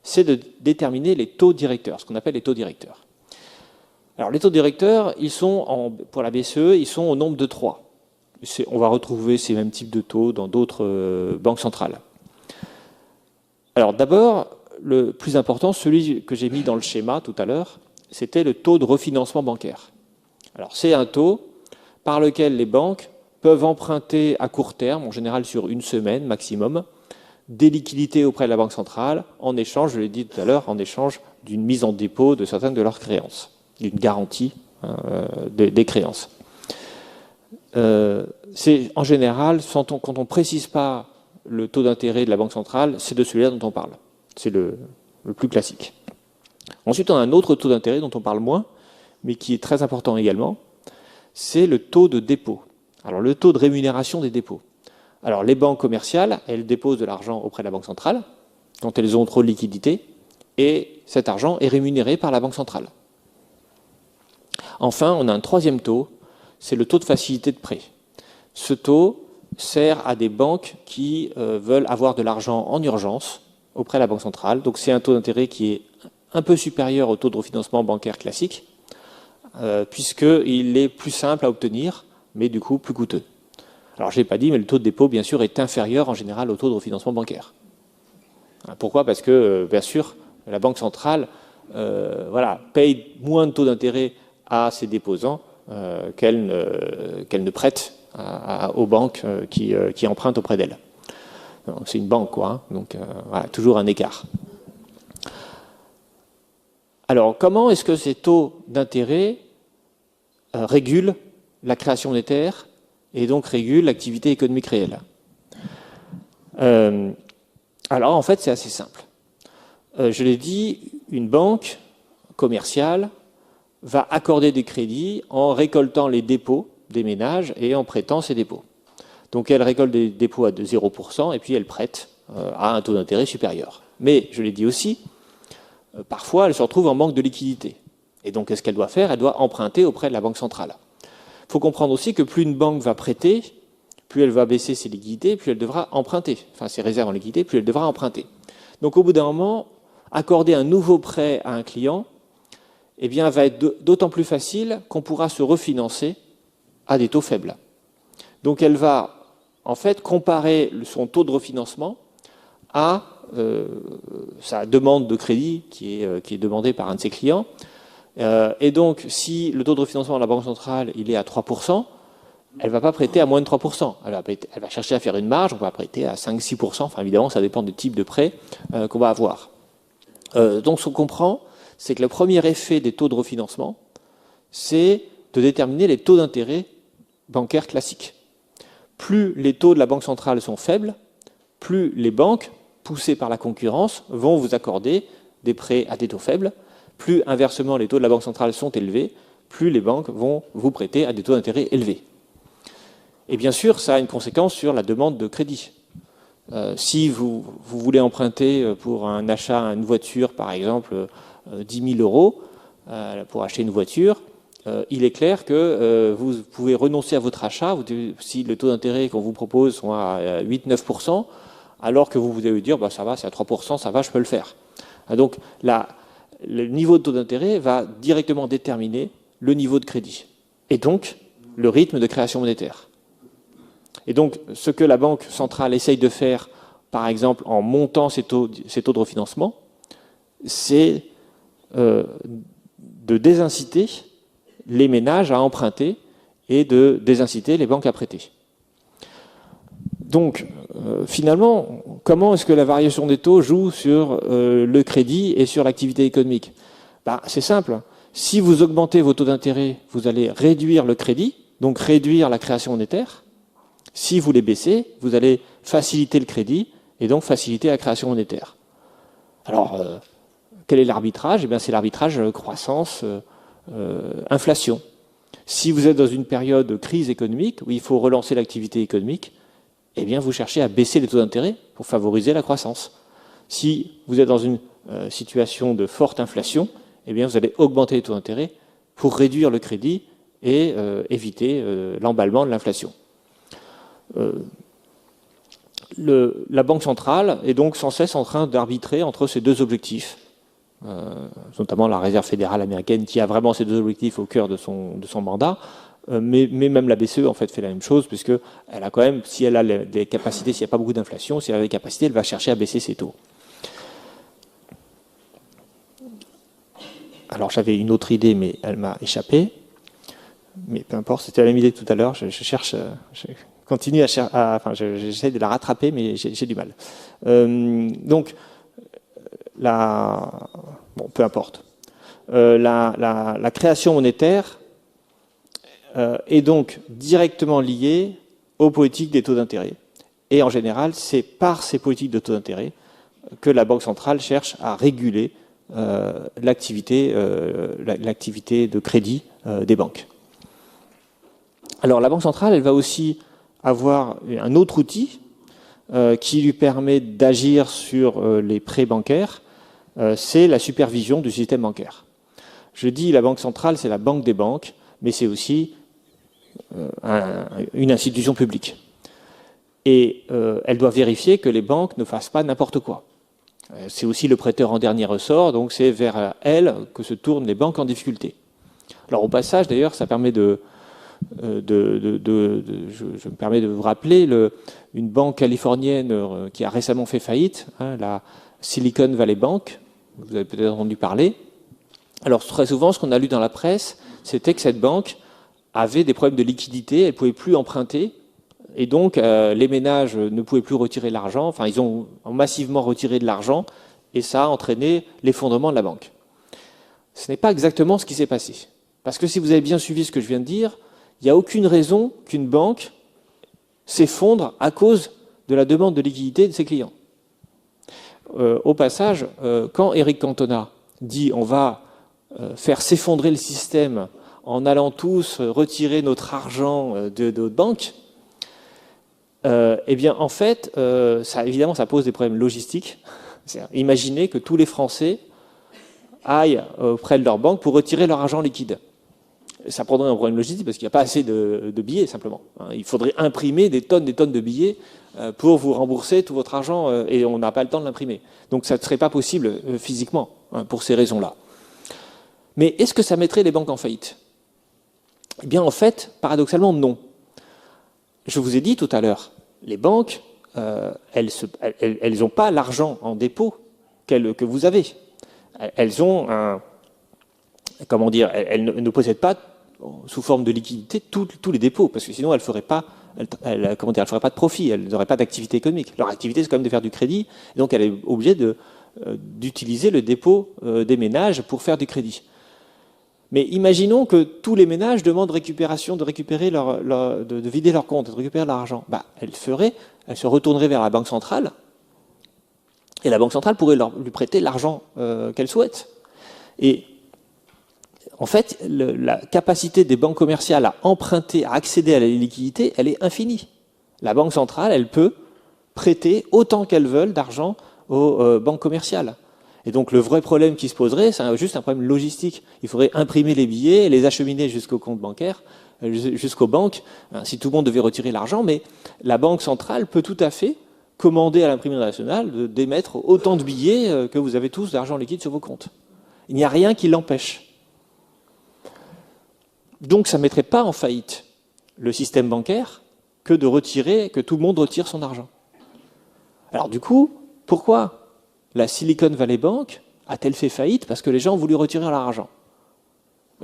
c'est de déterminer les taux directeurs, ce qu'on appelle les taux directeurs. Alors, les taux directeurs, pour la BCE, ils sont au nombre de 3. On va retrouver ces mêmes types de taux dans d'autres banques centrales. Alors, d'abord, le plus important, celui que j'ai mis dans le schéma tout à l'heure, c'était le taux de refinancement bancaire. Alors, c'est un taux par lequel les banques peuvent emprunter à court terme, en général sur une semaine maximum, des liquidités auprès de la Banque centrale, en échange, je l'ai dit tout à l'heure, en échange d'une mise en dépôt de certaines de leurs créances, d'une garantie des créances. C'est en général, quand on ne précise pas le taux d'intérêt de la Banque centrale, c'est de celui-là dont on parle. C'est le plus classique. Ensuite, on a un autre taux d'intérêt dont on parle moins, mais qui est très important également, c'est le taux de dépôt. Alors, le taux de rémunération des dépôts. Alors, les banques commerciales, elles déposent de l'argent auprès de la Banque centrale quand elles ont trop de liquidités, et cet argent est rémunéré par la Banque centrale. Enfin, on a un troisième taux, c'est le taux de facilité de prêt. Ce taux sert à des banques qui veulent avoir de l'argent en urgence auprès de la Banque centrale. Donc, c'est un taux d'intérêt qui est un peu supérieur au taux de refinancement bancaire classique, puisqu'il est plus simple à obtenir, mais du coup plus coûteux. Alors, je n'ai pas dit, mais le taux de dépôt, bien sûr, est inférieur en général au taux de refinancement bancaire. Pourquoi? Parce que, bien sûr, la Banque centrale paye moins de taux d'intérêt à ses déposants qu'elle ne prête aux banques qui empruntent auprès d'elle. C'est une banque, quoi. Donc, toujours un écart. Alors, comment est-ce que ces taux d'intérêt régulent la création monétaire et donc régulent l'activité économique réelle? Alors, en fait, c'est assez simple. Je l'ai dit, une banque commerciale va accorder des crédits en récoltant les dépôts des ménages et en prêtant ces dépôts. Donc, elle récolte des dépôts à 0% et puis elle prête à un taux d'intérêt supérieur. Mais, je l'ai dit aussi, parfois, elle se retrouve en manque de liquidité. Et donc, qu'est-ce qu'elle doit faire? Elle doit emprunter auprès de la Banque centrale. Il faut comprendre aussi que plus une banque va prêter, plus elle va baisser ses liquidités, plus elle devra emprunter. Enfin, ses réserves en liquidité, plus elle devra emprunter. Donc, au bout d'un moment, accorder un nouveau prêt à un client, va être d'autant plus facile qu'on pourra se refinancer à des taux faibles. Donc, elle va, en fait, comparer son taux de refinancement à sa demande de crédit qui est demandée par un de ses clients. Et donc, si le taux de refinancement de la Banque centrale il est à 3%, elle ne va pas prêter à moins de 3%. Elle va chercher à faire une marge, on va prêter à 5-6%. Enfin, évidemment, ça dépend du type de prêt qu'on va avoir. Donc, ce qu'on comprend, c'est que le premier effet des taux de refinancement, c'est de déterminer les taux d'intérêt bancaires classiques. Plus les taux de la Banque centrale sont faibles, plus les banques, poussées par la concurrence, vont vous accorder des prêts à des taux faibles. Plus, inversement, les taux de la Banque centrale sont élevés, plus les banques vont vous prêter à des taux d'intérêt élevés. Et bien sûr, ça a une conséquence sur la demande de crédit. Si vous voulez emprunter pour un achat, une voiture, par exemple, 10 000 euros, pour acheter une voiture, il est clair que vous pouvez renoncer à votre achat si le taux d'intérêt qu'on vous propose sont à 8-9%, alors que vous devez dire ça va, c'est à 3%, ça va, je peux le faire. Donc le niveau de taux d'intérêt va directement déterminer le niveau de crédit et donc le rythme de création monétaire. Et donc ce que la Banque centrale essaye de faire, par exemple en montant ces taux de refinancement, c'est de désinciter les ménages à emprunter et de désinciter les banques à prêter. Donc, finalement, comment est-ce que la variation des taux joue sur le crédit et sur l'activité économique? C'est simple. Si vous augmentez vos taux d'intérêt, vous allez réduire le crédit, donc réduire la création monétaire. Si vous les baissez, vous allez faciliter le crédit et donc faciliter la création monétaire. Alors, quel est l'arbitrage? C'est l'arbitrage croissance-inflation. Si vous êtes dans une période de crise économique où il faut relancer l'activité économique, vous cherchez à baisser les taux d'intérêt pour favoriser la croissance. Si vous êtes dans une situation de forte inflation, vous allez augmenter les taux d'intérêt pour réduire le crédit et éviter l'emballement de l'inflation. La Banque centrale est donc sans cesse en train d'arbitrer entre ces deux objectifs, notamment la Réserve fédérale américaine qui a vraiment ces deux objectifs au cœur de son mandat, mais même la BCE en fait la même chose, puisque elle a quand même, si elle a des capacités, s'il n'y a pas beaucoup d'inflation, si elle a des capacités, elle va chercher à baisser ses taux. Alors j'avais une autre idée, mais elle m'a échappé. Mais peu importe, c'était la même idée que tout à l'heure. Je continue j'essaie de la rattraper, mais j'ai du mal. Donc, peu importe. La création monétaire est donc directement liée aux politiques des taux d'intérêt. Et en général, c'est par ces politiques de taux d'intérêt que la Banque centrale cherche à réguler l'activité de crédit des banques. Alors la Banque centrale, elle va aussi avoir un autre outil qui lui permet d'agir sur les prêts bancaires, c'est la supervision du système bancaire. Je dis la Banque centrale, c'est la banque des banques, mais c'est aussi une institution publique. Et elle doit vérifier que les banques ne fassent pas n'importe quoi. C'est aussi le prêteur en dernier ressort, donc c'est vers elle que se tournent les banques en difficulté. Alors au passage, d'ailleurs, ça permet je me permets de vous rappeler une banque californienne qui a récemment fait faillite, la Silicon Valley Bank, vous avez peut-être entendu parler. Alors très souvent, ce qu'on a lu dans la presse, c'était que cette banque avait des problèmes de liquidité, elle ne pouvait plus emprunter, et donc les ménages ne pouvaient plus retirer l'argent, ils ont massivement retiré de l'argent, et ça a entraîné l'effondrement de la banque. Ce n'est pas exactement ce qui s'est passé. Parce que si vous avez bien suivi ce que je viens de dire, il n'y a aucune raison qu'une banque s'effondre à cause de la demande de liquidité de ses clients. Au passage, quand Eric Cantona dit on va faire s'effondrer le système en allant tous retirer notre argent de notre banque, en fait, évidemment, ça pose des problèmes logistiques. Imaginez que tous les Français aillent auprès de leur banque pour retirer leur argent liquide. Ça prendrait un problème logistique parce qu'il n'y a pas assez de billets, simplement. Il faudrait imprimer des tonnes de billets pour vous rembourser tout votre argent et on n'a pas le temps de l'imprimer. Donc ça ne serait pas possible physiquement pour ces raisons-là. Mais est-ce que ça mettrait les banques en faillite? En fait, paradoxalement, non. Je vous ai dit tout à l'heure, les banques, elles n'ont pas l'argent en dépôt que vous avez. Elles ont elles ne possèdent pas sous forme de liquidité tous les dépôts, parce que sinon elles ne feraient pas de profit, elles n'auraient pas d'activité économique. Leur activité, c'est quand même de faire du crédit, et donc elle est obligée d'utiliser le dépôt des ménages pour faire du crédit. Mais imaginons que tous les ménages demandent de vider leur compte, de récupérer l'argent. Elles se retourneraient vers la Banque centrale, et la Banque centrale pourrait lui prêter l'argent qu'elle souhaite. Et en fait, la capacité des banques commerciales à emprunter, à accéder à la liquidité, elle est infinie. La Banque centrale, elle peut prêter autant qu'elle veut d'argent aux banques commerciales. Et donc le vrai problème qui se poserait, c'est juste un problème logistique. Il faudrait imprimer les billets, les acheminer jusqu'au compte bancaire, jusqu'aux banques, si tout le monde devait retirer l'argent, mais la Banque centrale peut tout à fait commander à l'imprimerie nationale d'émettre autant de billets que vous avez tous d'argent liquide sur vos comptes. Il n'y a rien qui l'empêche. Donc ça ne mettrait pas en faillite le système bancaire que tout le monde retire son argent. Alors du coup, pourquoi la Silicon Valley Bank a-t-elle fait faillite? Parce que les gens ont voulu retirer leur argent.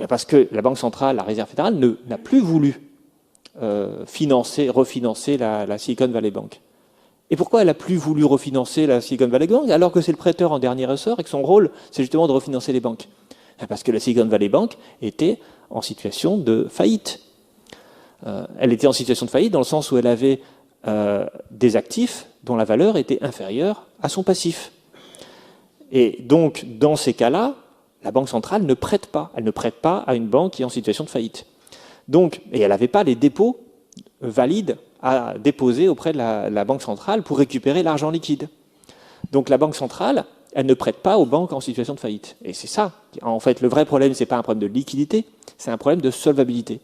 Parce que la Banque centrale, la Réserve fédérale, n'a plus voulu refinancer la Silicon Valley Bank. Et pourquoi elle n'a plus voulu refinancer la Silicon Valley Bank alors que c'est le prêteur en dernier ressort et que son rôle, c'est justement de refinancer les banques? Parce que la Silicon Valley Bank était en situation de faillite. Elle était en situation de faillite dans le sens où elle avait des actifs dont la valeur était inférieure à son passif. Et donc, dans ces cas-là, la Banque centrale ne prête pas. Elle ne prête pas à une banque qui est en situation de faillite. Donc, et elle n'avait pas les dépôts valides à déposer auprès de la Banque centrale pour récupérer l'argent liquide. Donc la Banque centrale, elle ne prête pas aux banques en situation de faillite. Et c'est ça. En fait, le vrai problème, ce n'est pas un problème de liquidité, c'est un problème de solvabilité.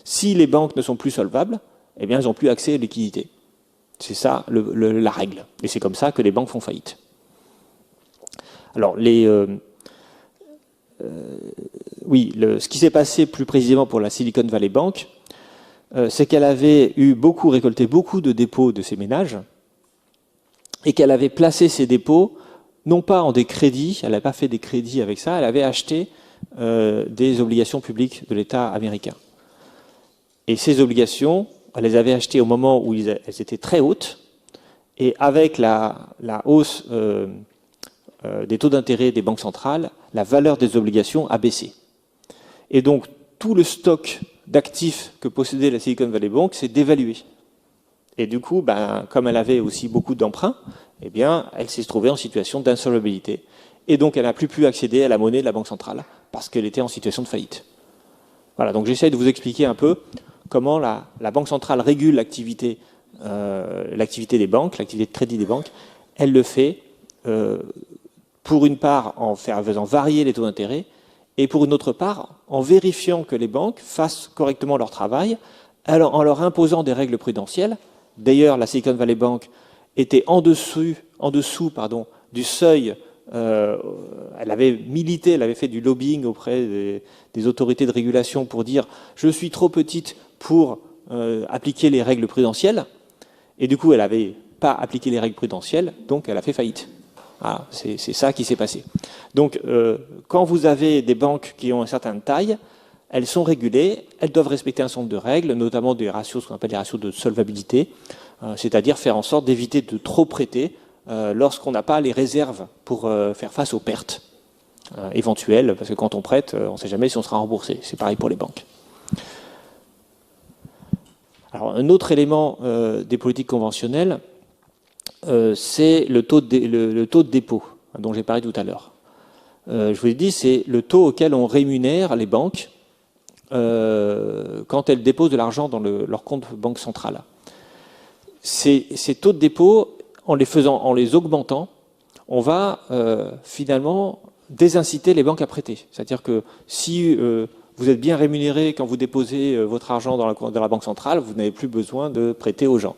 Si les banques ne sont plus solvables, eh bien, elles n'ont plus accès à la liquidité. C'est ça la règle. Et c'est comme ça que les banques font faillite. Alors, ce qui s'est passé plus précisément pour la Silicon Valley Bank, c'est qu'elle avait récolté beaucoup de dépôts de ces ménages et qu'elle avait placé ces dépôts non pas en des crédits, elle n'a pas fait des crédits avec ça, elle avait acheté des obligations publiques de l'État américain. Et ces obligations, elle les avait achetées au moment où elles étaient très hautes, et avec la hausse des taux d'intérêt des banques centrales, la valeur des obligations a baissé. Et donc, tout le stock d'actifs que possédait la Silicon Valley Bank s'est dévalué. Et du coup, comme elle avait aussi beaucoup d'emprunts, eh bien, elle s'est trouvée en situation d'insolvabilité. Et donc, elle n'a plus pu accéder à la monnaie de la Banque centrale, parce qu'elle était en situation de faillite. Voilà, donc j'essaie de vous expliquer un peu comment la Banque centrale régule l'activité des banques, l'activité de crédit des banques. Elle le fait, pour une part, en faisant varier les taux d'intérêt, et pour une autre part, en vérifiant que les banques fassent correctement leur travail, en leur imposant des règles prudentielles. D'ailleurs, la Silicon Valley Bank était en dessous du seuil. Elle avait milité, elle avait fait du lobbying auprès des autorités de régulation pour dire « je suis trop petite pour appliquer les règles prudentielles ». Et du coup, elle n'avait pas appliqué les règles prudentielles, donc elle a fait faillite. Voilà, c'est ça qui s'est passé. Donc, quand vous avez des banques qui ont une certaine taille, elles sont régulées, elles doivent respecter un certain nombre de règles, notamment des ratios, ce qu'on appelle les ratios de solvabilité, c'est-à-dire faire en sorte d'éviter de trop prêter lorsqu'on n'a pas les réserves pour faire face aux pertes éventuelles, parce que quand on prête, on ne sait jamais si on sera remboursé. C'est pareil pour les banques. Alors, un autre élément des politiques conventionnelles, c'est le taux de dépôt, dont j'ai parlé tout à l'heure. Je vous ai dit, c'est le taux auquel on rémunère les banques quand elles déposent de l'argent dans leur compte banque centrale. Ces taux de dépôt, en les augmentant, on va finalement désinciter les banques à prêter. C'est-à-dire que si vous êtes bien rémunéré quand vous déposez votre argent dans la banque centrale, vous n'avez plus besoin de prêter aux gens.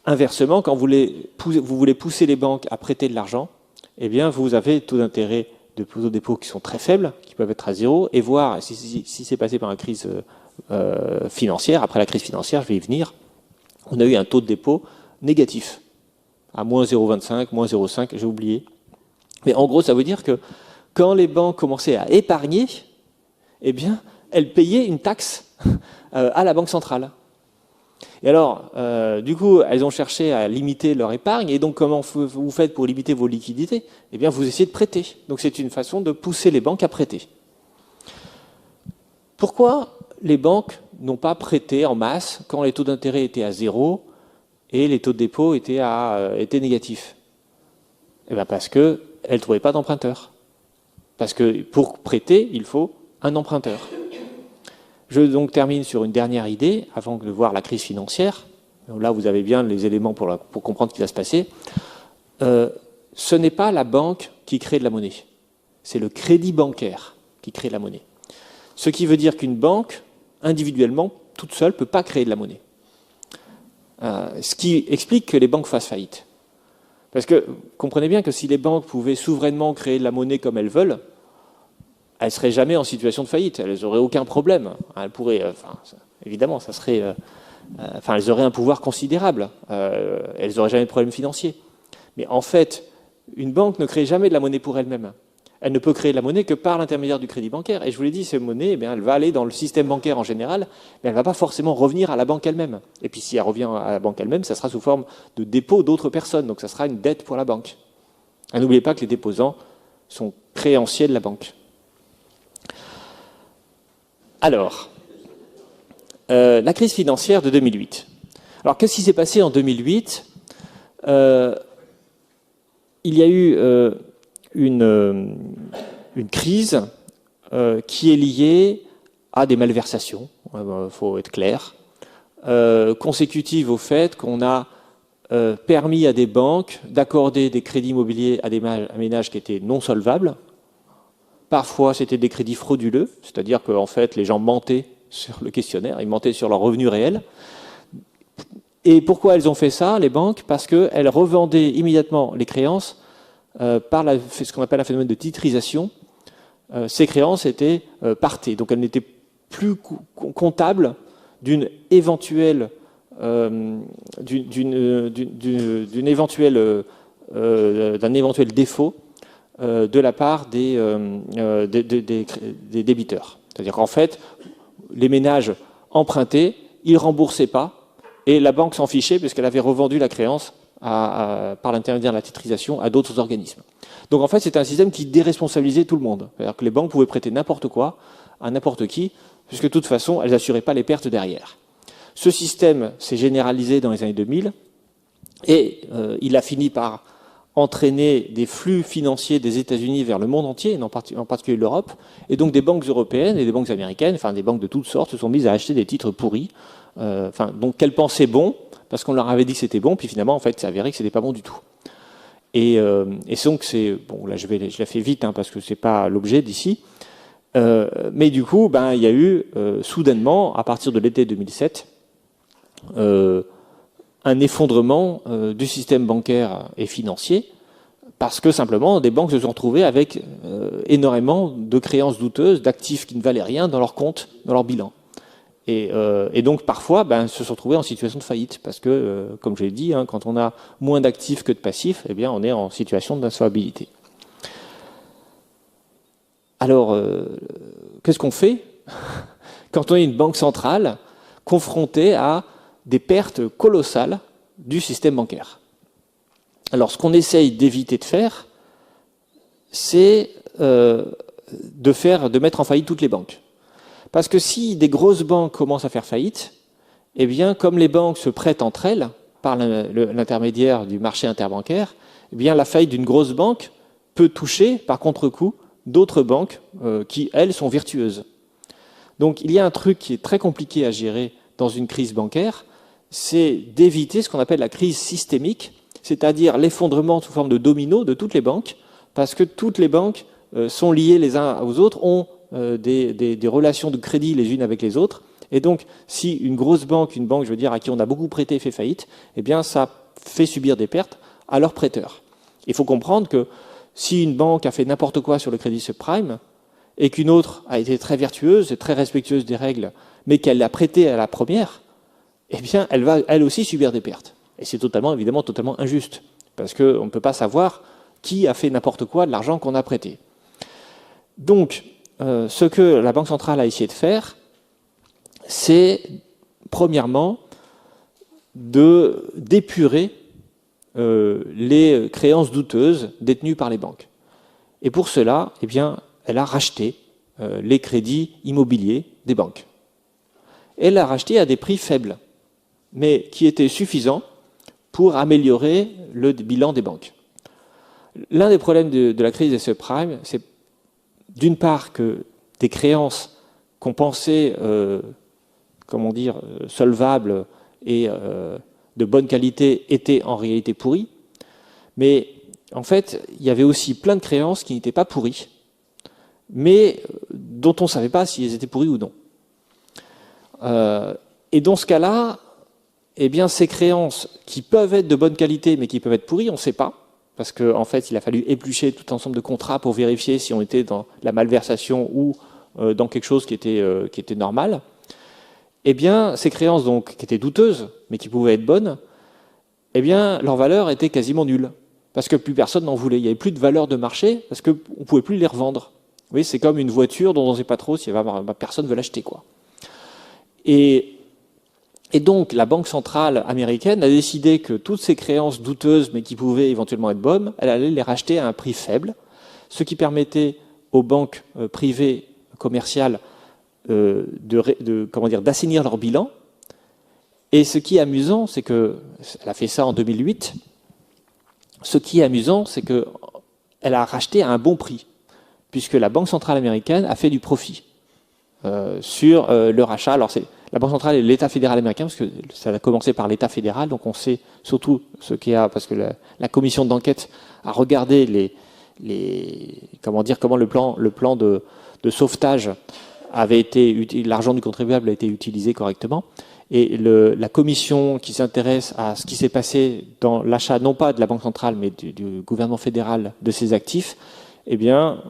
Inversement, quand vous voulez pousser les banques à prêter de l'argent, eh bien, vous avez des taux d'intérêt de taux de dépôt qui sont très faibles, qui peuvent être à zéro, et voir si c'est passé par une crise financière. Après la crise financière, je vais y venir, on a eu un taux de dépôt négatif, à moins 0,25, moins 0,5, j'ai oublié. Mais en gros, ça veut dire que quand les banques commençaient à épargner, eh bien, elles payaient une taxe à la Banque centrale. Et alors, du coup, elles ont cherché à limiter leur épargne. Et donc, comment vous faites pour limiter vos liquidités? Eh bien, vous essayez de prêter. Donc, c'est une façon de pousser les banques à prêter. Pourquoi les banques n'ont pas prêté en masse quand les taux d'intérêt étaient à zéro et les taux de dépôt étaient négatifs? Eh bien, parce qu'elles ne trouvaient pas d'emprunteurs. Parce que pour prêter, il faut un emprunteur. Je donc termine sur une dernière idée, avant de voir la crise financière. Là, vous avez bien les éléments pour comprendre ce qui va se passer. Ce n'est pas la banque qui crée de la monnaie. C'est le crédit bancaire qui crée de la monnaie. Ce qui veut dire qu'une banque, individuellement, toute seule, ne peut pas créer de la monnaie. Ce qui explique que les banques fassent faillite. Parce que, comprenez bien que si les banques pouvaient souverainement créer de la monnaie comme elles veulent, elles ne seraient jamais en situation de faillite. Elles n'auraient aucun problème. Elles pourraient, évidemment, ça serait, elles auraient un pouvoir considérable. Elles n'auraient jamais de problème financier. Mais en fait, une banque ne crée jamais de la monnaie pour elle-même. Elle ne peut créer de la monnaie que par l'intermédiaire du crédit bancaire. Et je vous l'ai dit, cette monnaie, eh bien, elle va aller dans le système bancaire en général, mais elle ne va pas forcément revenir à la banque elle-même. Et puis si elle revient à la banque elle-même, ça sera sous forme de dépôt d'autres personnes. Donc ça sera une dette pour la banque. Et n'oubliez pas que les déposants sont créanciers de la banque. Alors, la crise financière de 2008. Alors, qu'est-ce qui s'est passé en 2008 ? Il y a eu une crise qui est liée à des malversations, il faut être clair, consécutive au fait qu'on a permis à des banques d'accorder des crédits immobiliers à des ménages qui étaient non solvables. Parfois, c'était des crédits frauduleux, c'est-à-dire qu'en fait, les gens mentaient sur le questionnaire, ils mentaient sur leurs revenus réels. Et pourquoi elles ont fait ça, les banques ? Parce qu'elles revendaient immédiatement les créances par ce qu'on appelle un phénomène de titrisation. Ces créances étaient partées, donc elles n'étaient plus comptables d'un éventuel défaut de la part des débiteurs. C'est-à-dire qu'en fait, les ménages empruntaient, ils ne remboursaient pas, et la banque s'en fichait puisqu'elle avait revendu la créance par l'intermédiaire de la titrisation à d'autres organismes. Donc en fait, c'était un système qui déresponsabilisait tout le monde. C'est-à-dire que les banques pouvaient prêter n'importe quoi à n'importe qui, puisque de toute façon, elles n'assuraient pas les pertes derrière. Ce système s'est généralisé dans les années 2000 et il a fini par entraîner des flux financiers des États-Unis vers le monde entier, en particulier l'Europe, et donc des banques européennes et des banques américaines, enfin des banques de toutes sortes, se sont mises à acheter des titres pourris, donc qu'elles pensaient bons, parce qu'on leur avait dit que c'était bon, puis finalement, en fait, c'est avéré que c'était pas bon du tout. Et donc, bon, là, je la fais vite, parce que c'est pas l'objet d'ici, mais du coup, il y a eu, soudainement, à partir de l'été 2007, un effondrement du système bancaire et financier, parce que simplement, des banques se sont retrouvées avec énormément de créances douteuses, d'actifs qui ne valaient rien dans leurs comptes, dans leur bilan. Et donc, parfois, se sont retrouvés en situation de faillite, parce que, comme je l'ai dit, quand on a moins d'actifs que de passifs, eh bien, on est en situation d'insolvabilité. Alors, qu'est-ce qu'on fait quand on est une banque centrale confrontée à des pertes colossales du système bancaire? Alors, ce qu'on essaye d'éviter de faire, c'est de mettre en faillite toutes les banques. Parce que si des grosses banques commencent à faire faillite, eh bien, comme les banques se prêtent entre elles par l'intermédiaire du marché interbancaire, eh bien, la faillite d'une grosse banque peut toucher, par contre-coup, d'autres banques qui, elles, sont vertueuses. Donc, il y a un truc qui est très compliqué à gérer dans une crise bancaire, c'est d'éviter ce qu'on appelle la crise systémique, c'est-à-dire l'effondrement sous forme de domino de toutes les banques, parce que toutes les banques sont liées les uns aux autres, ont des relations de crédit les unes avec les autres. Et donc, si une grosse banque, je veux dire, à qui on a beaucoup prêté fait faillite, eh bien, ça fait subir des pertes à leurs prêteurs. Il faut comprendre que si une banque a fait n'importe quoi sur le crédit subprime et qu'une autre a été très vertueuse et très respectueuse des règles, mais qu'elle l'a prêté à la première, eh bien, elle va elle aussi subir des pertes. Et c'est évidemment totalement injuste, parce qu'on ne peut pas savoir qui a fait n'importe quoi de l'argent qu'on a prêté. Donc, ce que la Banque centrale a essayé de faire, c'est, premièrement, d'épurer les créances douteuses détenues par les banques. Et pour cela, eh bien, elle a racheté les crédits immobiliers des banques. Elle l'a racheté à des prix faibles, mais qui étaient suffisants pour améliorer le bilan des banques. L'un des problèmes de la crise des subprimes, c'est d'une part que des créances qu'on pensait, solvables et de bonne qualité étaient en réalité pourries, mais en fait, il y avait aussi plein de créances qui n'étaient pas pourries, mais dont on ne savait pas si elles étaient pourries ou non. Et dans ce cas-là, eh bien, ces créances qui peuvent être de bonne qualité, mais qui peuvent être pourries, on ne sait pas. Parce qu'en fait, il a fallu éplucher tout ensemble de contrats pour vérifier si on était dans la malversation ou dans quelque chose qui était normal. Eh bien, ces créances donc, qui étaient douteuses, mais qui pouvaient être bonnes, eh bien, leur valeur était quasiment nulle. parce que plus personne n'en voulait. Il n'y avait plus de valeur de marché parce qu'on ne pouvait plus les revendre. Vous voyez, c'est comme une voiture dont on ne sait pas trop si personne ne veut l'acheter, quoi. Et donc, la Banque centrale américaine a décidé que toutes ces créances douteuses, mais qui pouvaient éventuellement être bonnes, elle allait les racheter à un prix faible, ce qui permettait aux banques privées commerciales d'assainir leur bilan. Et ce qui est amusant, c'est qu'elle a fait ça en 2008. Ce qui est amusant, c'est qu'elle a racheté à un bon prix, puisque la Banque centrale américaine a fait du profit sur le rachat. Alors, la Banque centrale et l'État fédéral américain, parce que ça a commencé par l'État fédéral, donc on sait surtout ce qu'il y a, parce que la commission d'enquête a regardé comment le plan de sauvetage avait été, l'argent du contribuable a été utilisé correctement. Et la commission qui s'intéresse à ce qui s'est passé dans l'achat, non pas de la Banque centrale, mais du gouvernement fédéral de ses actifs, eh bien,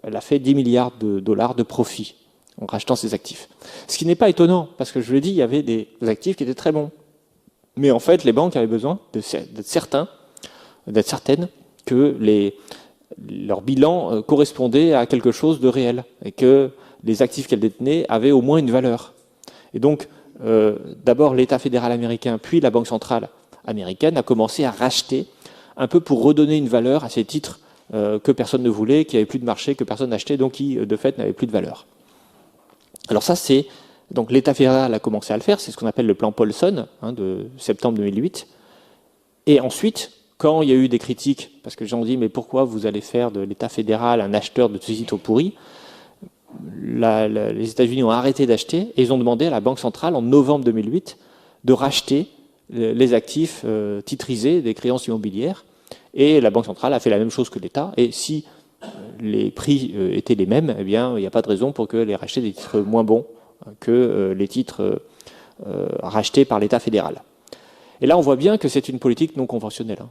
elle a fait 10 milliards de dollars de profit en rachetant ses actifs. Ce qui n'est pas étonnant, parce que je l'ai dit, il y avait des actifs qui étaient très bons. Mais en fait, les banques avaient besoin d'être certaines que leur bilan correspondait à quelque chose de réel, et que les actifs qu'elles détenaient avaient au moins une valeur. Et donc, d'abord l'État fédéral américain, puis la Banque centrale américaine a commencé à racheter un peu pour redonner une valeur à ces titres que personne ne voulait, qui n'avaient plus de marché, que personne n'achetait, donc qui, de fait, n'avaient plus de valeur. Alors ça, donc l'État fédéral a commencé à le faire, c'est ce qu'on appelle le plan Paulson, de septembre 2008. Et ensuite, quand il y a eu des critiques, parce que les gens ont dit, mais pourquoi vous allez faire de l'État fédéral un acheteur de titres pourris, les États-Unis ont arrêté d'acheter et ils ont demandé à la Banque centrale, en novembre 2008, de racheter les actifs titrisés des créances immobilières. Et la Banque centrale a fait la même chose que l'État. Et si les prix étaient les mêmes, eh bien, il n'y a pas de raison pour que les racheter des titres moins bons que les titres rachetés par l'État fédéral. Et là, on voit bien que c'est une politique non conventionnelle.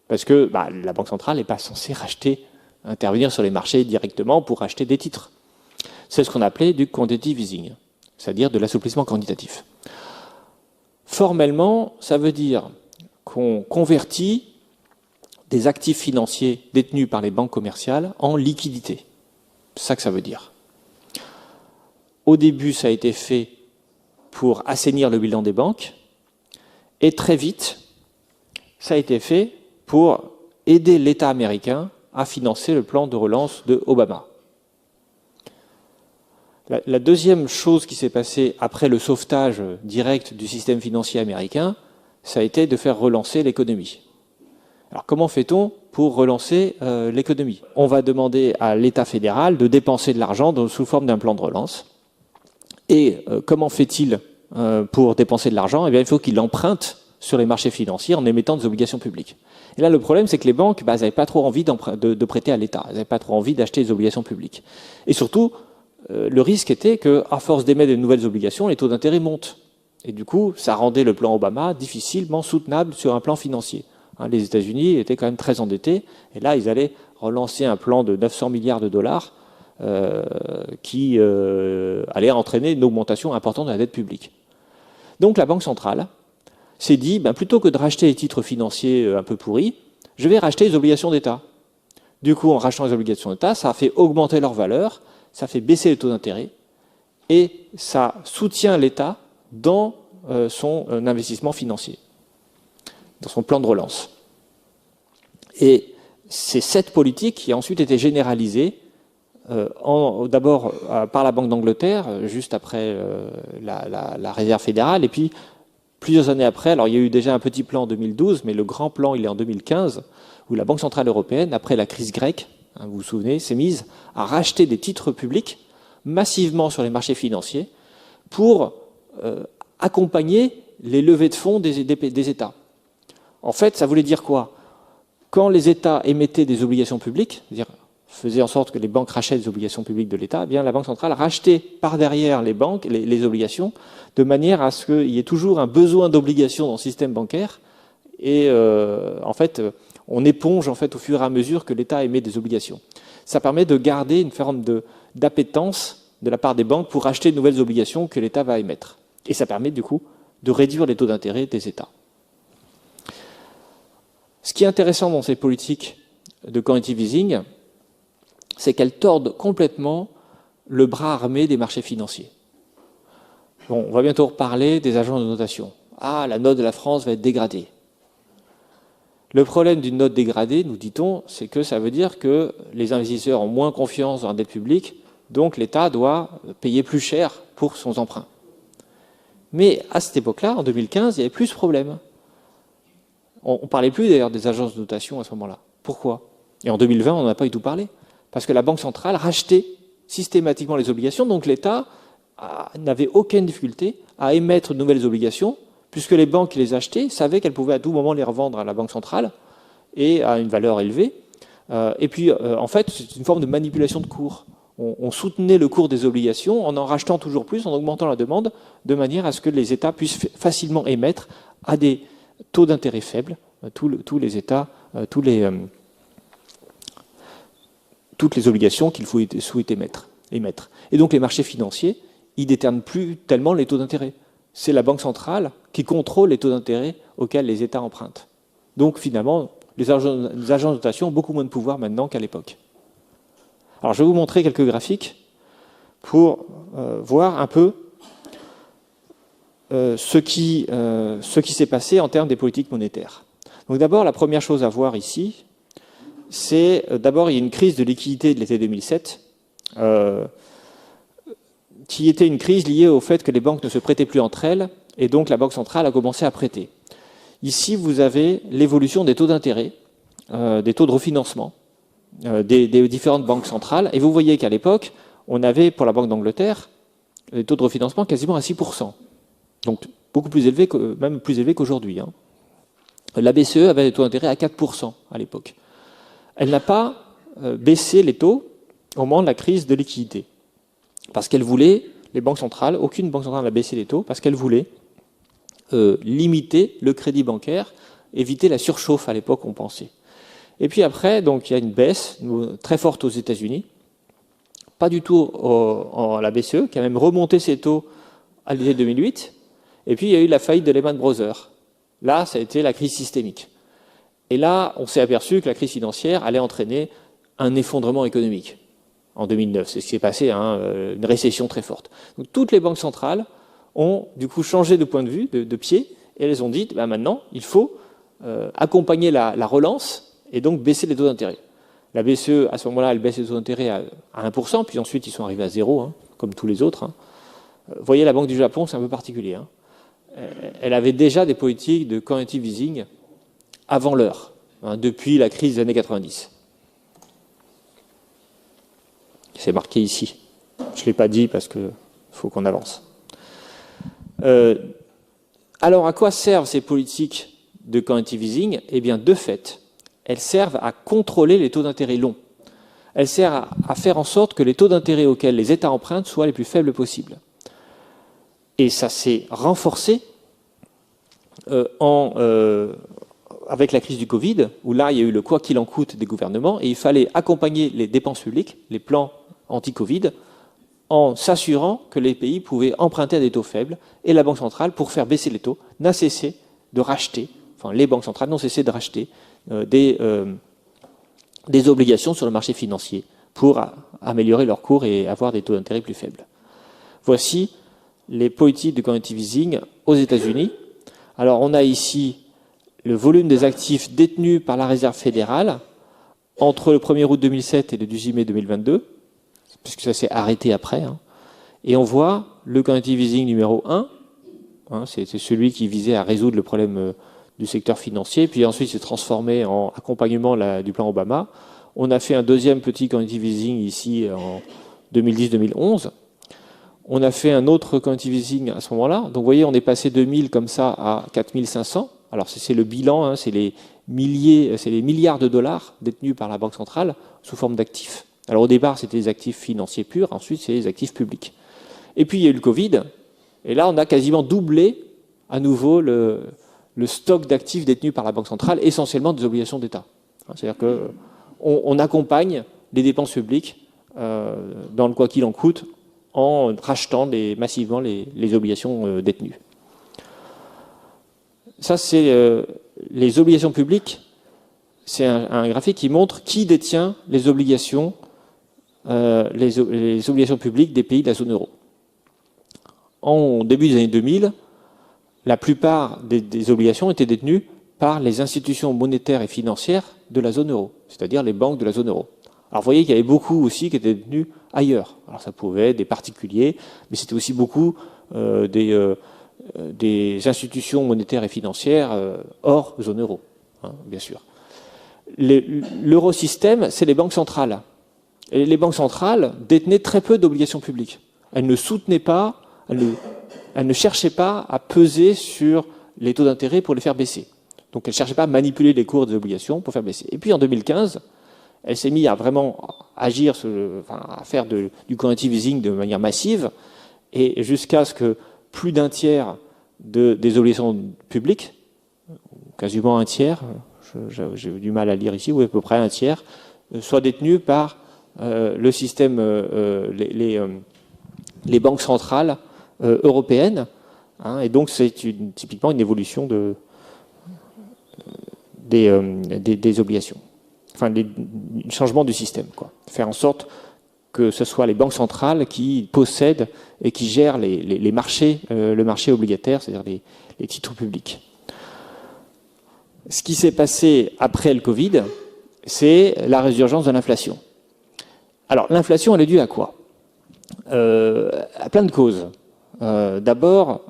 Parce que la Banque centrale n'est pas censée intervenir sur les marchés directement pour racheter des titres. C'est ce qu'on appelait du quantitative easing, c'est-à-dire de l'assouplissement quantitatif. Formellement, ça veut dire qu'on convertit des actifs financiers détenus par les banques commerciales en liquidités. C'est ça que ça veut dire. Au début, ça a été fait pour assainir le bilan des banques, et très vite, ça a été fait pour aider l'État américain à financer le plan de relance de Obama. La deuxième chose qui s'est passée après le sauvetage direct du système financier américain, ça a été de faire relancer l'économie. Alors comment fait-on pour relancer l'économie? On va demander à l'État fédéral de dépenser de l'argent sous forme d'un plan de relance. Et comment fait-il pour dépenser de l'argent? Eh bien, il faut qu'il emprunte sur les marchés financiers en émettant des obligations publiques. Et là, le problème, c'est que les banques, elles n'avaient pas trop envie de prêter à l'État. Elles n'avaient pas trop envie d'acheter des obligations publiques. Et surtout, le risque était qu'à force d'émettre de nouvelles obligations, les taux d'intérêt montent. Et du coup, ça rendait le plan Obama difficilement soutenable sur un plan financier. Les États-Unis étaient quand même très endettés. Et là, ils allaient relancer un plan de 900 milliards de dollars qui allait entraîner une augmentation importante de la dette publique. Donc la Banque centrale s'est dit, plutôt que de racheter les titres financiers un peu pourris, je vais racheter les obligations d'État. Du coup, en rachetant les obligations d'État, ça a fait augmenter leur valeur, ça fait baisser les taux d'intérêt, et ça soutient l'État dans son investissement financier, dans son plan de relance. Et c'est cette politique qui a ensuite été généralisée, d'abord par la Banque d'Angleterre, juste après la Réserve fédérale, et puis plusieurs années après, alors il y a eu déjà un petit plan en 2012, mais le grand plan, il est en 2015, où la Banque centrale européenne, après la crise grecque, vous vous souvenez, s'est mise à racheter des titres publics massivement sur les marchés financiers pour accompagner les levées de fonds des États. En fait, ça voulait dire quoi? Quand les États émettaient des obligations publiques, c'est-à-dire faisaient en sorte que les banques rachètent des obligations publiques de l'État, eh bien la Banque centrale rachetait par derrière les banques, les obligations, de manière à ce qu'il y ait toujours un besoin d'obligations dans le système bancaire. Et en fait, on éponge en fait au fur et à mesure que l'État émet des obligations. Ça permet de garder une forme d'appétence de la part des banques pour acheter de nouvelles obligations que l'État va émettre. Et ça permet du coup de réduire les taux d'intérêt des États. Ce qui est intéressant dans ces politiques de quantitative easing, c'est qu'elles tordent complètement le bras armé des marchés financiers. Bon, on va bientôt reparler des agences de notation. Ah, la note de la France va être dégradée. Le problème d'une note dégradée, nous dit-on, c'est que ça veut dire que les investisseurs ont moins confiance dans la dette publique, donc l'État doit payer plus cher pour son emprunt. Mais à cette époque-là, en 2015, il n'y avait plus ce problème. On ne parlait plus d'ailleurs des agences de notation à ce moment-là. Pourquoi? Et en 2020, on n'en a pas du tout parlé. Parce que la Banque centrale rachetait systématiquement les obligations, donc l'État n'avait aucune difficulté à émettre de nouvelles obligations, puisque les banques qui les achetaient savaient qu'elles pouvaient à tout moment les revendre à la Banque centrale et à une valeur élevée. Et puis, en fait, c'est une forme de manipulation de cours. On soutenait le cours des obligations en rachetant toujours plus, en augmentant la demande, de manière à ce que les États puissent facilement émettre à des taux d'intérêt faibles, tous les États, toutes les obligations qu'il faut souhaiter émettre. Et donc les marchés financiers, ils ne déterminent plus tellement les taux d'intérêt. C'est la Banque centrale qui contrôle les taux d'intérêt auxquels les États empruntent. Donc finalement, les agences de notation ont beaucoup moins de pouvoir maintenant qu'à l'époque. Alors je vais vous montrer quelques graphiques pour voir un peu ce qui s'est passé en termes des politiques monétaires. Donc d'abord, la première chose à voir ici, c'est d'abord il y a une crise de liquidité de l'été 2007, qui était une crise liée au fait que les banques ne se prêtaient plus entre elles, et donc la Banque centrale a commencé à prêter. Ici, vous avez l'évolution des taux d'intérêt, des taux de refinancement des différentes banques centrales, et vous voyez qu'à l'époque, on avait pour la Banque d'Angleterre des taux de refinancement quasiment à 6%. Donc beaucoup plus élevés, même plus élevés qu'aujourd'hui. Hein. La BCE avait des taux d'intérêt à 4% à l'époque. Elle n'a pas baissé les taux au moment de la crise de liquidité. Parce qu'elle voulait, les banques centrales, aucune banque centrale n'a baissé les taux, parce qu'elle voulait limiter le crédit bancaire, éviter la surchauffe à l'époque, on pensait. Et puis après, donc, il y a une baisse très forte aux États-Unis, pas du tout à la BCE, qui a même remonté ses taux à l'été 2008. Et puis il y a eu la faillite de Lehman Brothers. Là, ça a été la crise systémique. Et là, on s'est aperçu que la crise financière allait entraîner un effondrement économique. En 2009, c'est ce qui s'est passé, hein, une récession très forte. Donc, toutes les banques centrales ont du coup changé de point de vue, de pied, et elles ont dit, bah, maintenant, il faut accompagner la relance et donc baisser les taux d'intérêt. La BCE, à ce moment-là, elle baisse les taux d'intérêt à 1%, puis ensuite ils sont arrivés à 0, hein, comme tous les autres. Hein. Vous voyez, la Banque du Japon, c'est un peu particulier. Hein. Elle avait déjà des politiques de quantitative easing avant l'heure, hein, depuis la crise des années 90. C'est marqué ici. Je ne l'ai pas dit parce qu'il faut qu'on avance. Alors, à quoi servent ces politiques de quantitative easing? Eh bien, de fait, elles servent à contrôler les taux d'intérêt longs. Elles servent à faire en sorte que les taux d'intérêt auxquels les États empruntent soient les plus faibles possibles. Et ça s'est renforcé avec la crise du Covid, où là, il y a eu le quoi qu'il en coûte des gouvernements, et il fallait accompagner les dépenses publiques, les plans anti-Covid, en s'assurant que les pays pouvaient emprunter à des taux faibles, et la Banque centrale, pour faire baisser les taux, n'a cessé de racheter, enfin les banques centrales n'ont cessé de racheter des obligations sur le marché financier pour améliorer leur cours et avoir des taux d'intérêt plus faibles. Voici les politiques de quantitative easing aux États-Unis. Alors on a ici le volume des actifs détenus par la Réserve fédérale entre le 1er août 2007 et le 18 mai 2022, puisque ça s'est arrêté après. Hein. Et on voit le quantitative easing numéro 1, hein, c'est celui qui visait à résoudre le problème du secteur financier, puis ensuite s'est transformé en accompagnement du plan Obama. On a fait un deuxième petit quantitative easing ici en 2010-2011. On a fait un autre quantitative easing à ce moment-là. Donc vous voyez, on est passé de 1000 comme ça à 4500. Alors c'est le bilan, hein, c'est les milliards de dollars détenus par la Banque centrale sous forme d'actifs. Alors au départ, c'était des actifs financiers purs, ensuite c'est des actifs publics. Et puis il y a eu le Covid, et là on a quasiment doublé à nouveau le stock d'actifs détenus par la Banque centrale, essentiellement des obligations d'État. C'est-à-dire qu'on accompagne les dépenses publiques dans le quoi qu'il en coûte en rachetant massivement les obligations détenues. Ça, c'est les obligations publiques c'est un graphique qui montre qui détient les obligations publiques des pays de la zone euro. En début des années 2000, la plupart des obligations étaient détenues par les institutions monétaires et financières de la zone euro, c'est-à-dire les banques de la zone euro. Alors vous voyez qu'il y avait beaucoup aussi qui étaient détenus ailleurs. Alors ça pouvait être des particuliers, mais c'était aussi beaucoup des institutions monétaires et financières hors zone euro, hein, bien sûr. L'eurosystème, c'est les banques centrales. Et les banques centrales détenaient très peu d'obligations publiques. Elles ne soutenaient pas, elles ne cherchaient pas à peser sur les taux d'intérêt pour les faire baisser. Donc elles ne cherchaient pas à manipuler les cours des obligations pour faire baisser. Et puis en 2015, elle s'est mise à vraiment agir, à faire du quantitative easing de manière massive, et jusqu'à ce que plus d'un tiers des obligations publiques, quasiment un tiers, j'ai eu du mal à lire ici, ou à peu près un tiers, soient détenues par le système, les banques centrales européennes. Hein, et donc c'est typiquement une évolution des obligations. Enfin, un changement du système, quoi. Faire en sorte que ce soit les banques centrales qui possèdent et qui gèrent les marchés, le marché obligataire, c'est-à-dire les titres publics. Ce qui s'est passé après le Covid, c'est la résurgence de l'inflation. Alors, l'inflation, elle est due à quoi? À plein de causes. D'abord,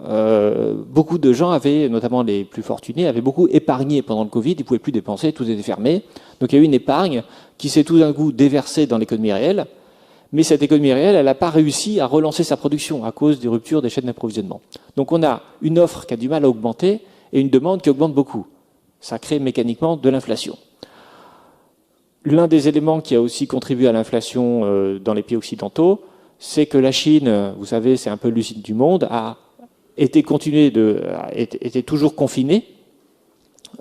beaucoup de gens avaient, notamment les plus fortunés, avaient beaucoup épargné pendant le Covid, ils ne pouvaient plus dépenser, tout était fermé. Donc il y a eu une épargne qui s'est tout d'un coup déversée dans l'économie réelle, mais cette économie réelle, elle n'a pas réussi à relancer sa production à cause des ruptures des chaînes d'approvisionnement. Donc on a une offre qui a du mal à augmenter et une demande qui augmente beaucoup. Ça crée mécaniquement de l'inflation. L'un des éléments qui a aussi contribué à l'inflation dans les pays occidentaux, c'est que la Chine, vous savez, c'est un peu l'usine du monde, était toujours confinée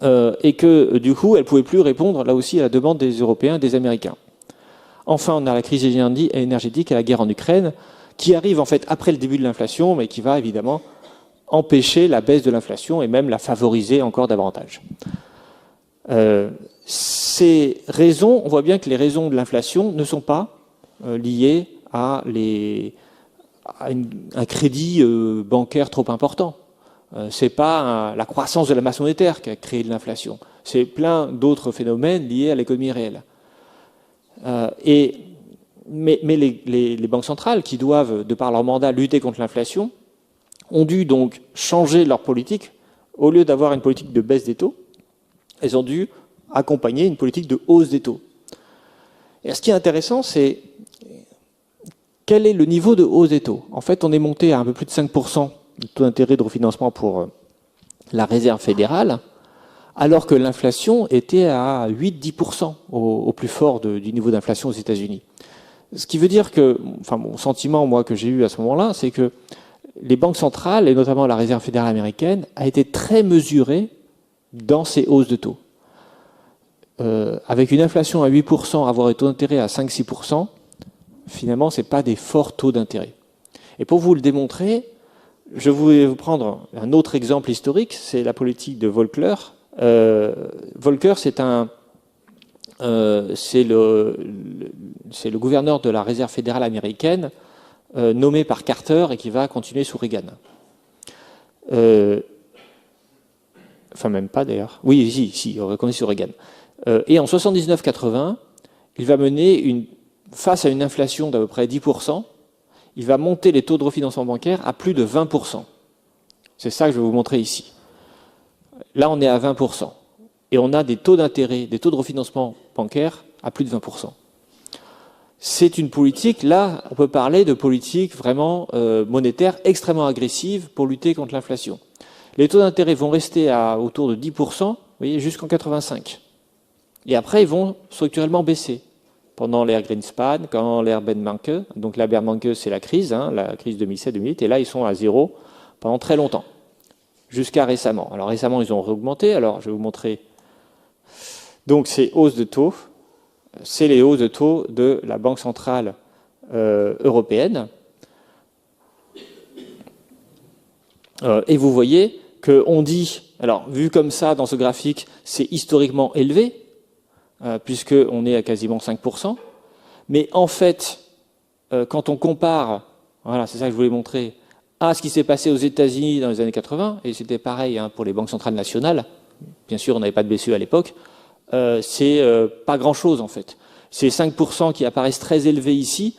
et que du coup, elle ne pouvait plus répondre là aussi à la demande des Européens, des Américains. Enfin, on a la crise énergétique et la guerre en Ukraine, qui arrive en fait après le début de l'inflation, mais qui va évidemment empêcher la baisse de l'inflation et même la favoriser encore davantage. Ces raisons, on voit bien que les raisons de l'inflation ne sont pas liées à un crédit bancaire trop important. C'est pas la croissance de la masse monétaire qui a créé de l'inflation. C'est plein d'autres phénomènes liés à l'économie réelle. Mais les banques centrales, qui doivent, de par leur mandat, lutter contre l'inflation, ont dû donc changer leur politique. Au lieu d'avoir une politique de baisse des taux, elles ont dû accompagner une politique de hausse des taux. Et ce qui est intéressant, c'est quel est le niveau de hausse des taux. En fait, on est monté à un peu plus de 5% de taux d'intérêt de refinancement pour la réserve fédérale, alors que l'inflation était à 8-10% au plus fort du niveau d'inflation aux États-Unis. Ce qui veut dire que, enfin, mon sentiment, moi, que j'ai eu à ce moment-là, c'est que les banques centrales, et notamment la réserve fédérale américaine, a été très mesurée dans ces hausses de taux. Avec une inflation à 8%, avoir des taux d'intérêt à 5-6%, finalement, ce n'est pas des forts taux d'intérêt. Et pour vous le démontrer, je voulais vous prendre un autre exemple historique, c'est la politique de Volcker. Volcker, c'est le gouverneur de la réserve fédérale américaine, nommé par Carter et qui va continuer sous Reagan. Enfin, même pas d'ailleurs. Oui, si, on va continuer sous Reagan. Et en 79-80, il va mener face à une inflation d'à peu près 10%, il va monter les taux de refinancement bancaire à plus de 20%. C'est ça que je vais vous montrer ici. Là, on est à 20%. Et on a des taux d'intérêt, des taux de refinancement bancaire à plus de 20%. C'est une politique, là, on peut parler de politique vraiment monétaire extrêmement agressive pour lutter contre l'inflation. Les taux d'intérêt vont rester autour de 10%, vous voyez, jusqu'en 85. Et après, ils vont structurellement baisser. Pendant l'ère Greenspan, quand l'ère Bernanke, donc l'ère Bernanke, c'est la crise 2007-2008, et là, ils sont à zéro pendant très longtemps, jusqu'à récemment. Alors récemment, ils ont augmenté, alors je vais vous montrer. Donc ces hausses de taux, c'est les hausses de taux de la Banque centrale européenne. Et vous voyez qu'on dit, alors vu comme ça dans ce graphique, c'est historiquement élevé, puisqu'on est à quasiment 5%. Mais en fait, quand on compare, voilà, c'est ça que je voulais montrer, à ce qui s'est passé aux États-Unis dans les années 80, et c'était pareil hein, pour les banques centrales nationales, bien sûr on n'avait pas de BCE à l'époque, c'est pas grand-chose en fait. Ces 5% qui apparaissent très élevés ici,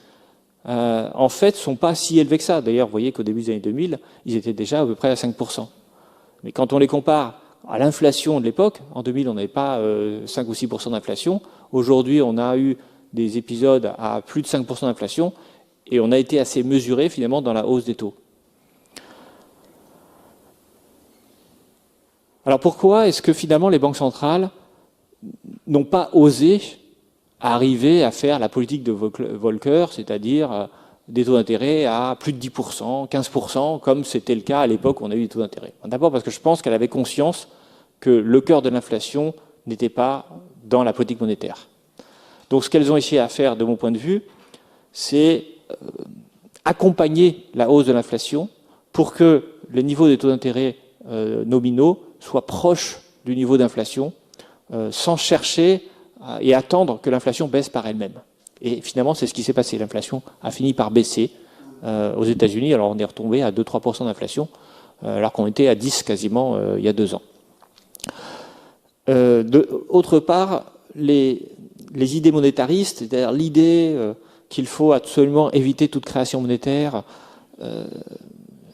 en fait, ne sont pas si élevés que ça. D'ailleurs, vous voyez qu'au début des années 2000, ils étaient déjà à peu près à 5%. Mais quand on les compare à l'inflation de l'époque, en 2000, on n'avait pas 5 ou 6% d'inflation. Aujourd'hui, on a eu des épisodes à plus de 5% d'inflation et on a été assez mesuré finalement dans la hausse des taux. Alors pourquoi est-ce que finalement les banques centrales n'ont pas osé arriver à faire la politique de Volcker, c'est-à-dire des taux d'intérêt à plus de 10%, 15%, comme c'était le cas à l'époque où on a eu des taux d'intérêt? D'abord parce que je pense qu'elle avait conscience que le cœur de l'inflation n'était pas dans la politique monétaire. Donc ce qu'elles ont essayé à faire, de mon point de vue, c'est accompagner la hausse de l'inflation pour que les niveaux des taux d'intérêt nominaux soient proches du niveau d'inflation, sans chercher et attendre que l'inflation baisse par elle-même. Et finalement, c'est ce qui s'est passé. L'inflation a fini par baisser aux États-Unis. Alors on est retombé à 2-3% d'inflation, alors qu'on était à 10 quasiment il y a 2 ans. Autre part, les idées monétaristes, c'est-à-dire l'idée qu'il faut absolument éviter toute création monétaire,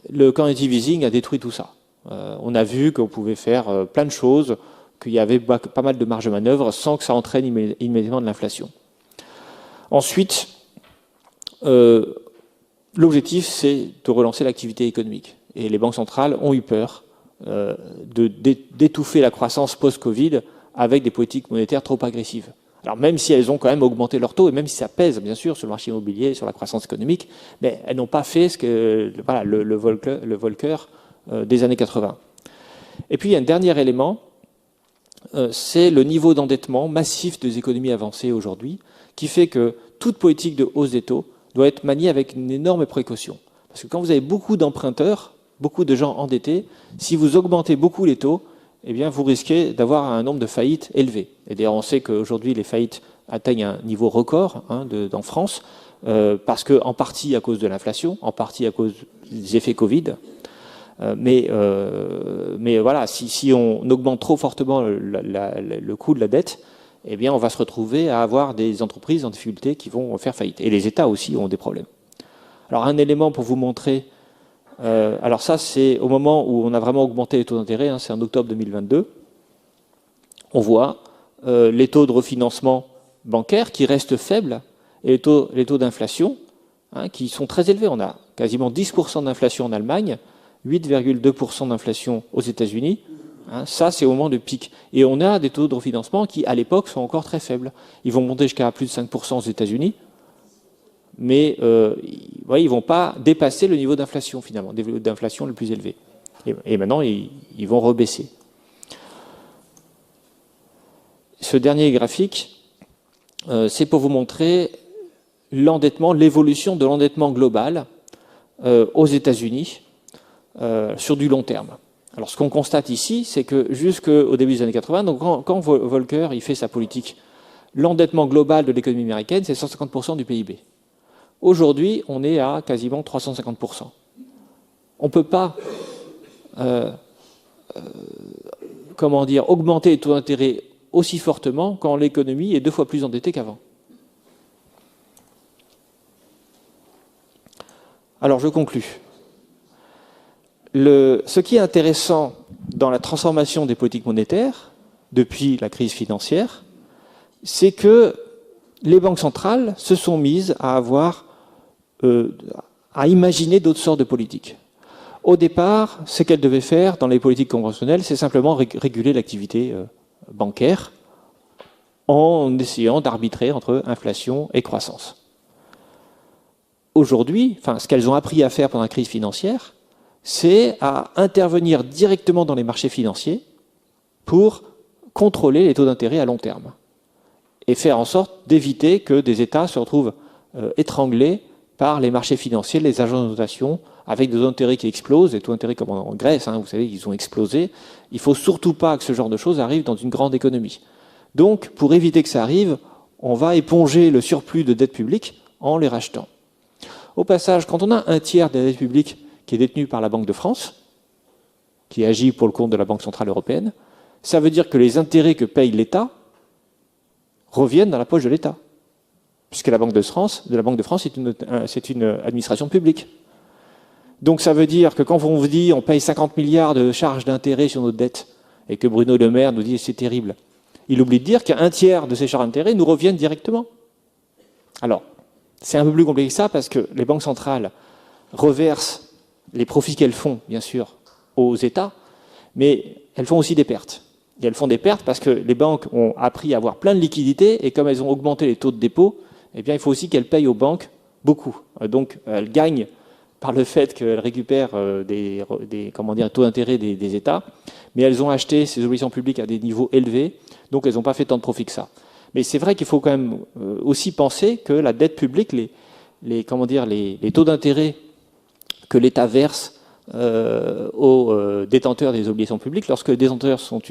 le quantitative easing a détruit tout ça. On a vu qu'on pouvait faire plein de choses, qu'il y avait pas mal de marge de manœuvre sans que ça entraîne immédiatement de l'inflation. Ensuite, l'objectif, c'est de relancer l'activité économique. Et les banques centrales ont eu peur d'étouffer la croissance post-Covid avec des politiques monétaires trop agressives. Alors même si elles ont quand même augmenté leurs taux, et même si ça pèse bien sûr sur le marché immobilier, sur la croissance économique, mais elles n'ont pas fait ce que, voilà, le Volcker des années 80. Et puis il y a un dernier élément, c'est le niveau d'endettement massif des économies avancées aujourd'hui, qui fait que toute politique de hausse des taux doit être maniée avec une énorme précaution. Parce que quand vous avez beaucoup d'emprunteurs, beaucoup de gens endettés, si vous augmentez beaucoup les taux, eh bien vous risquez d'avoir un nombre de faillites élevé. Et d'ailleurs, on sait qu'aujourd'hui, les faillites atteignent un niveau record en France, parce que en partie à cause de l'inflation, en partie à cause des effets Covid. Mais voilà, si on augmente trop fortement le coût de la dette, eh bien on va se retrouver à avoir des entreprises en difficulté qui vont faire faillite. Et les États aussi ont des problèmes. Alors un élément pour vous montrer, alors ça c'est au moment où on a vraiment augmenté les taux d'intérêt, hein, c'est en octobre 2022. On voit les taux de refinancement bancaire qui restent faibles et les taux d'inflation qui sont très élevés. On a quasiment 10% d'inflation en Allemagne, 8,2% d'inflation aux États-Unis. Ça, c'est au moment de pic. Et on a des taux de refinancement qui, à l'époque, sont encore très faibles. Ils vont monter jusqu'à plus de 5% aux États-Unis, mais ils ne vont pas dépasser le niveau d'inflation, finalement, d'inflation le plus élevé. Et maintenant, ils vont rebaisser. Ce dernier graphique, c'est pour vous montrer l'endettement, l'évolution de l'endettement global aux États-Unis sur du long terme. Alors ce qu'on constate ici, c'est que jusqu'au début des années 80, donc quand Volcker il fait sa politique, l'endettement global de l'économie américaine, c'est 150% du PIB. Aujourd'hui, on est à quasiment 350%. On ne peut pas augmenter les taux d'intérêt aussi fortement quand l'économie est 2 fois plus endettée qu'avant. Alors je conclus. Ce qui est intéressant dans la transformation des politiques monétaires depuis la crise financière, c'est que les banques centrales se sont mises à imaginer d'autres sortes de politiques. Au départ, ce qu'elles devaient faire dans les politiques conventionnelles, c'est simplement réguler l'activité bancaire en essayant d'arbitrer entre inflation et croissance. Aujourd'hui, ce qu'elles ont appris à faire pendant la crise financière, c'est à intervenir directement dans les marchés financiers pour contrôler les taux d'intérêt à long terme et faire en sorte d'éviter que des États se retrouvent étranglés par les marchés financiers, les agences de notation, avec des taux d'intérêt qui explosent, des taux d'intérêt comme en Grèce, vous savez, ils ont explosé. Il ne faut surtout pas que ce genre de choses arrive dans une grande économie. Donc, pour éviter que ça arrive, on va éponger le surplus de dette publique en les rachetant. Au passage, quand on a un tiers de la dette publique qui est détenue par la Banque de France, qui agit pour le compte de la Banque Centrale Européenne, ça veut dire que les intérêts que paye l'État reviennent dans la poche de l'État. Puisque la Banque de France c'est une administration publique. Donc ça veut dire que quand on vous dit on paye 50 milliards de charges d'intérêt sur notre dette, et que Bruno Le Maire nous dit c'est terrible, il oublie de dire qu'un tiers de ces charges d'intérêt nous reviennent directement. Alors, c'est un peu plus compliqué que ça, parce que les banques centrales reversent les profits qu'elles font, bien sûr, aux États, mais elles font aussi des pertes. Et elles font des pertes parce que les banques ont appris à avoir plein de liquidités, et comme elles ont augmenté les taux de dépôt, eh bien, il faut aussi qu'elles payent aux banques beaucoup. Donc, elles gagnent par le fait qu'elles récupèrent des taux d'intérêt des États, mais elles ont acheté ces obligations publiques à des niveaux élevés, donc elles n'ont pas fait tant de profit que ça. Mais c'est vrai qu'il faut quand même aussi penser que la dette publique, les taux d'intérêt que l'État verse aux détenteurs des obligations publiques, lorsque les détenteurs sont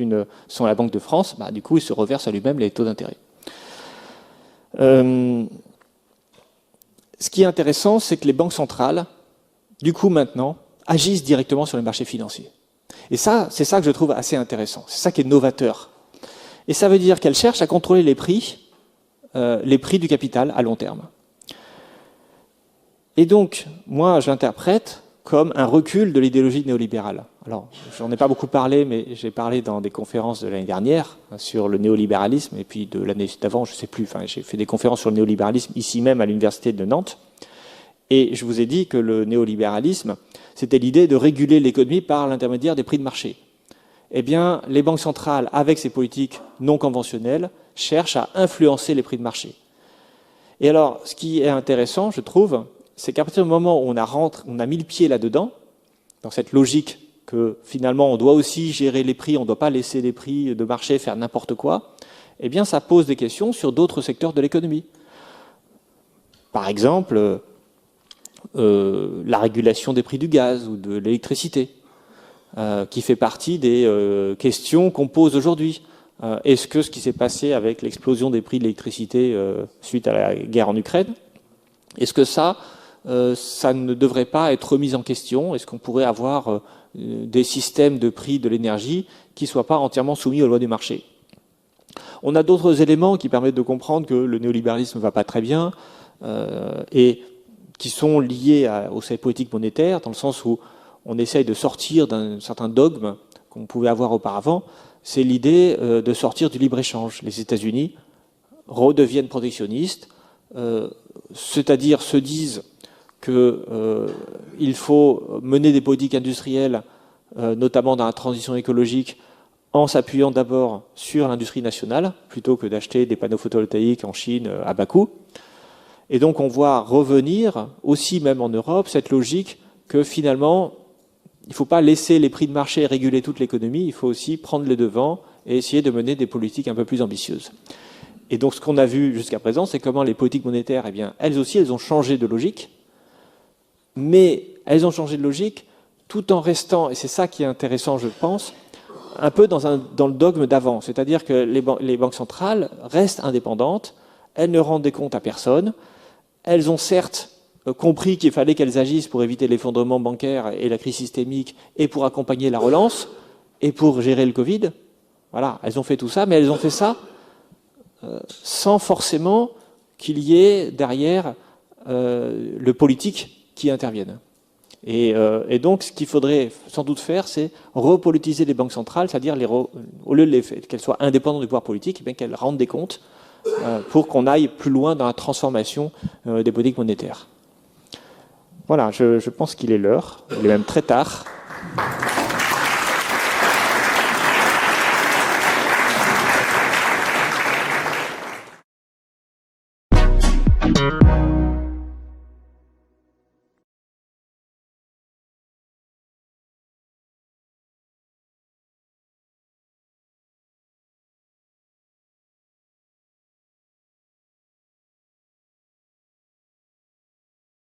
la Banque de France, du coup, il se reverse à lui-même les taux d'intérêt. Ce qui est intéressant, c'est que les banques centrales, du coup, maintenant, agissent directement sur les marchés financiers. Et ça, c'est ça que je trouve assez intéressant. C'est ça qui est novateur. Et ça veut dire qu'elles cherchent à contrôler les prix du capital à long terme. Et donc, moi, j'interprète comme un recul de l'idéologie néolibérale. Alors, j'en ai pas beaucoup parlé, mais j'ai parlé dans des conférences de l'année dernière sur le néolibéralisme, et puis de l'année d'avant, je sais plus, j'ai fait des conférences sur le néolibéralisme ici même à l'université de Nantes, et je vous ai dit que le néolibéralisme, c'était l'idée de réguler l'économie par l'intermédiaire des prix de marché. Eh bien, les banques centrales, avec ces politiques non conventionnelles, cherchent à influencer les prix de marché. Et alors, ce qui est intéressant, je trouve, c'est qu'à partir du moment où on a mis le pied là-dedans, dans cette logique que finalement on doit aussi gérer les prix, on ne doit pas laisser les prix de marché faire n'importe quoi, eh bien ça pose des questions sur d'autres secteurs de l'économie. Par exemple, la régulation des prix du gaz ou de l'électricité, qui fait partie des questions qu'on pose aujourd'hui. Est-ce que ce qui s'est passé avec l'explosion des prix de l'électricité suite à la guerre en Ukraine, est-ce que ça ne devrait pas être remis en question? Est-ce qu'on pourrait avoir des systèmes de prix de l'énergie qui ne soient pas entièrement soumis aux lois du marché? On a d'autres éléments qui permettent de comprendre que le néolibéralisme ne va pas très bien et qui sont liés aux politiques monétaires, dans le sens où on essaye de sortir d'un certain dogme qu'on pouvait avoir auparavant. C'est l'idée de sortir du libre-échange. Les États-Unis redeviennent protectionnistes, c'est-à-dire se disent qu'il faut mener des politiques industrielles, notamment dans la transition écologique, en s'appuyant d'abord sur l'industrie nationale, plutôt que d'acheter des panneaux photovoltaïques en Chine à bas coût. Et donc on voit revenir, aussi même en Europe, cette logique que finalement, il ne faut pas laisser les prix de marché réguler toute l'économie, il faut aussi prendre les devants et essayer de mener des politiques un peu plus ambitieuses. Et donc ce qu'on a vu jusqu'à présent, c'est comment les politiques monétaires, eh bien, elles aussi, elles ont changé de logique, mais elles ont changé de logique tout en restant, et c'est ça qui est intéressant, je pense, un peu dans le dogme d'avant. C'est-à-dire que les banques centrales restent indépendantes, elles ne rendent des comptes à personne, elles ont certes compris qu'il fallait qu'elles agissent pour éviter l'effondrement bancaire et la crise systémique, et pour accompagner la relance, et pour gérer le Covid. Voilà, elles ont fait tout ça, mais elles ont fait ça sans forcément qu'il y ait derrière le politique qui intervienne. Et donc, ce qu'il faudrait sans doute faire, c'est repolitiser les banques centrales, c'est-à-dire au lieu qu'elles soient indépendantes du pouvoir politique, eh bien qu'elles rendent des comptes pour qu'on aille plus loin dans la transformation des politiques monétaires. Voilà, je pense qu'il est l'heure, il est même très tard.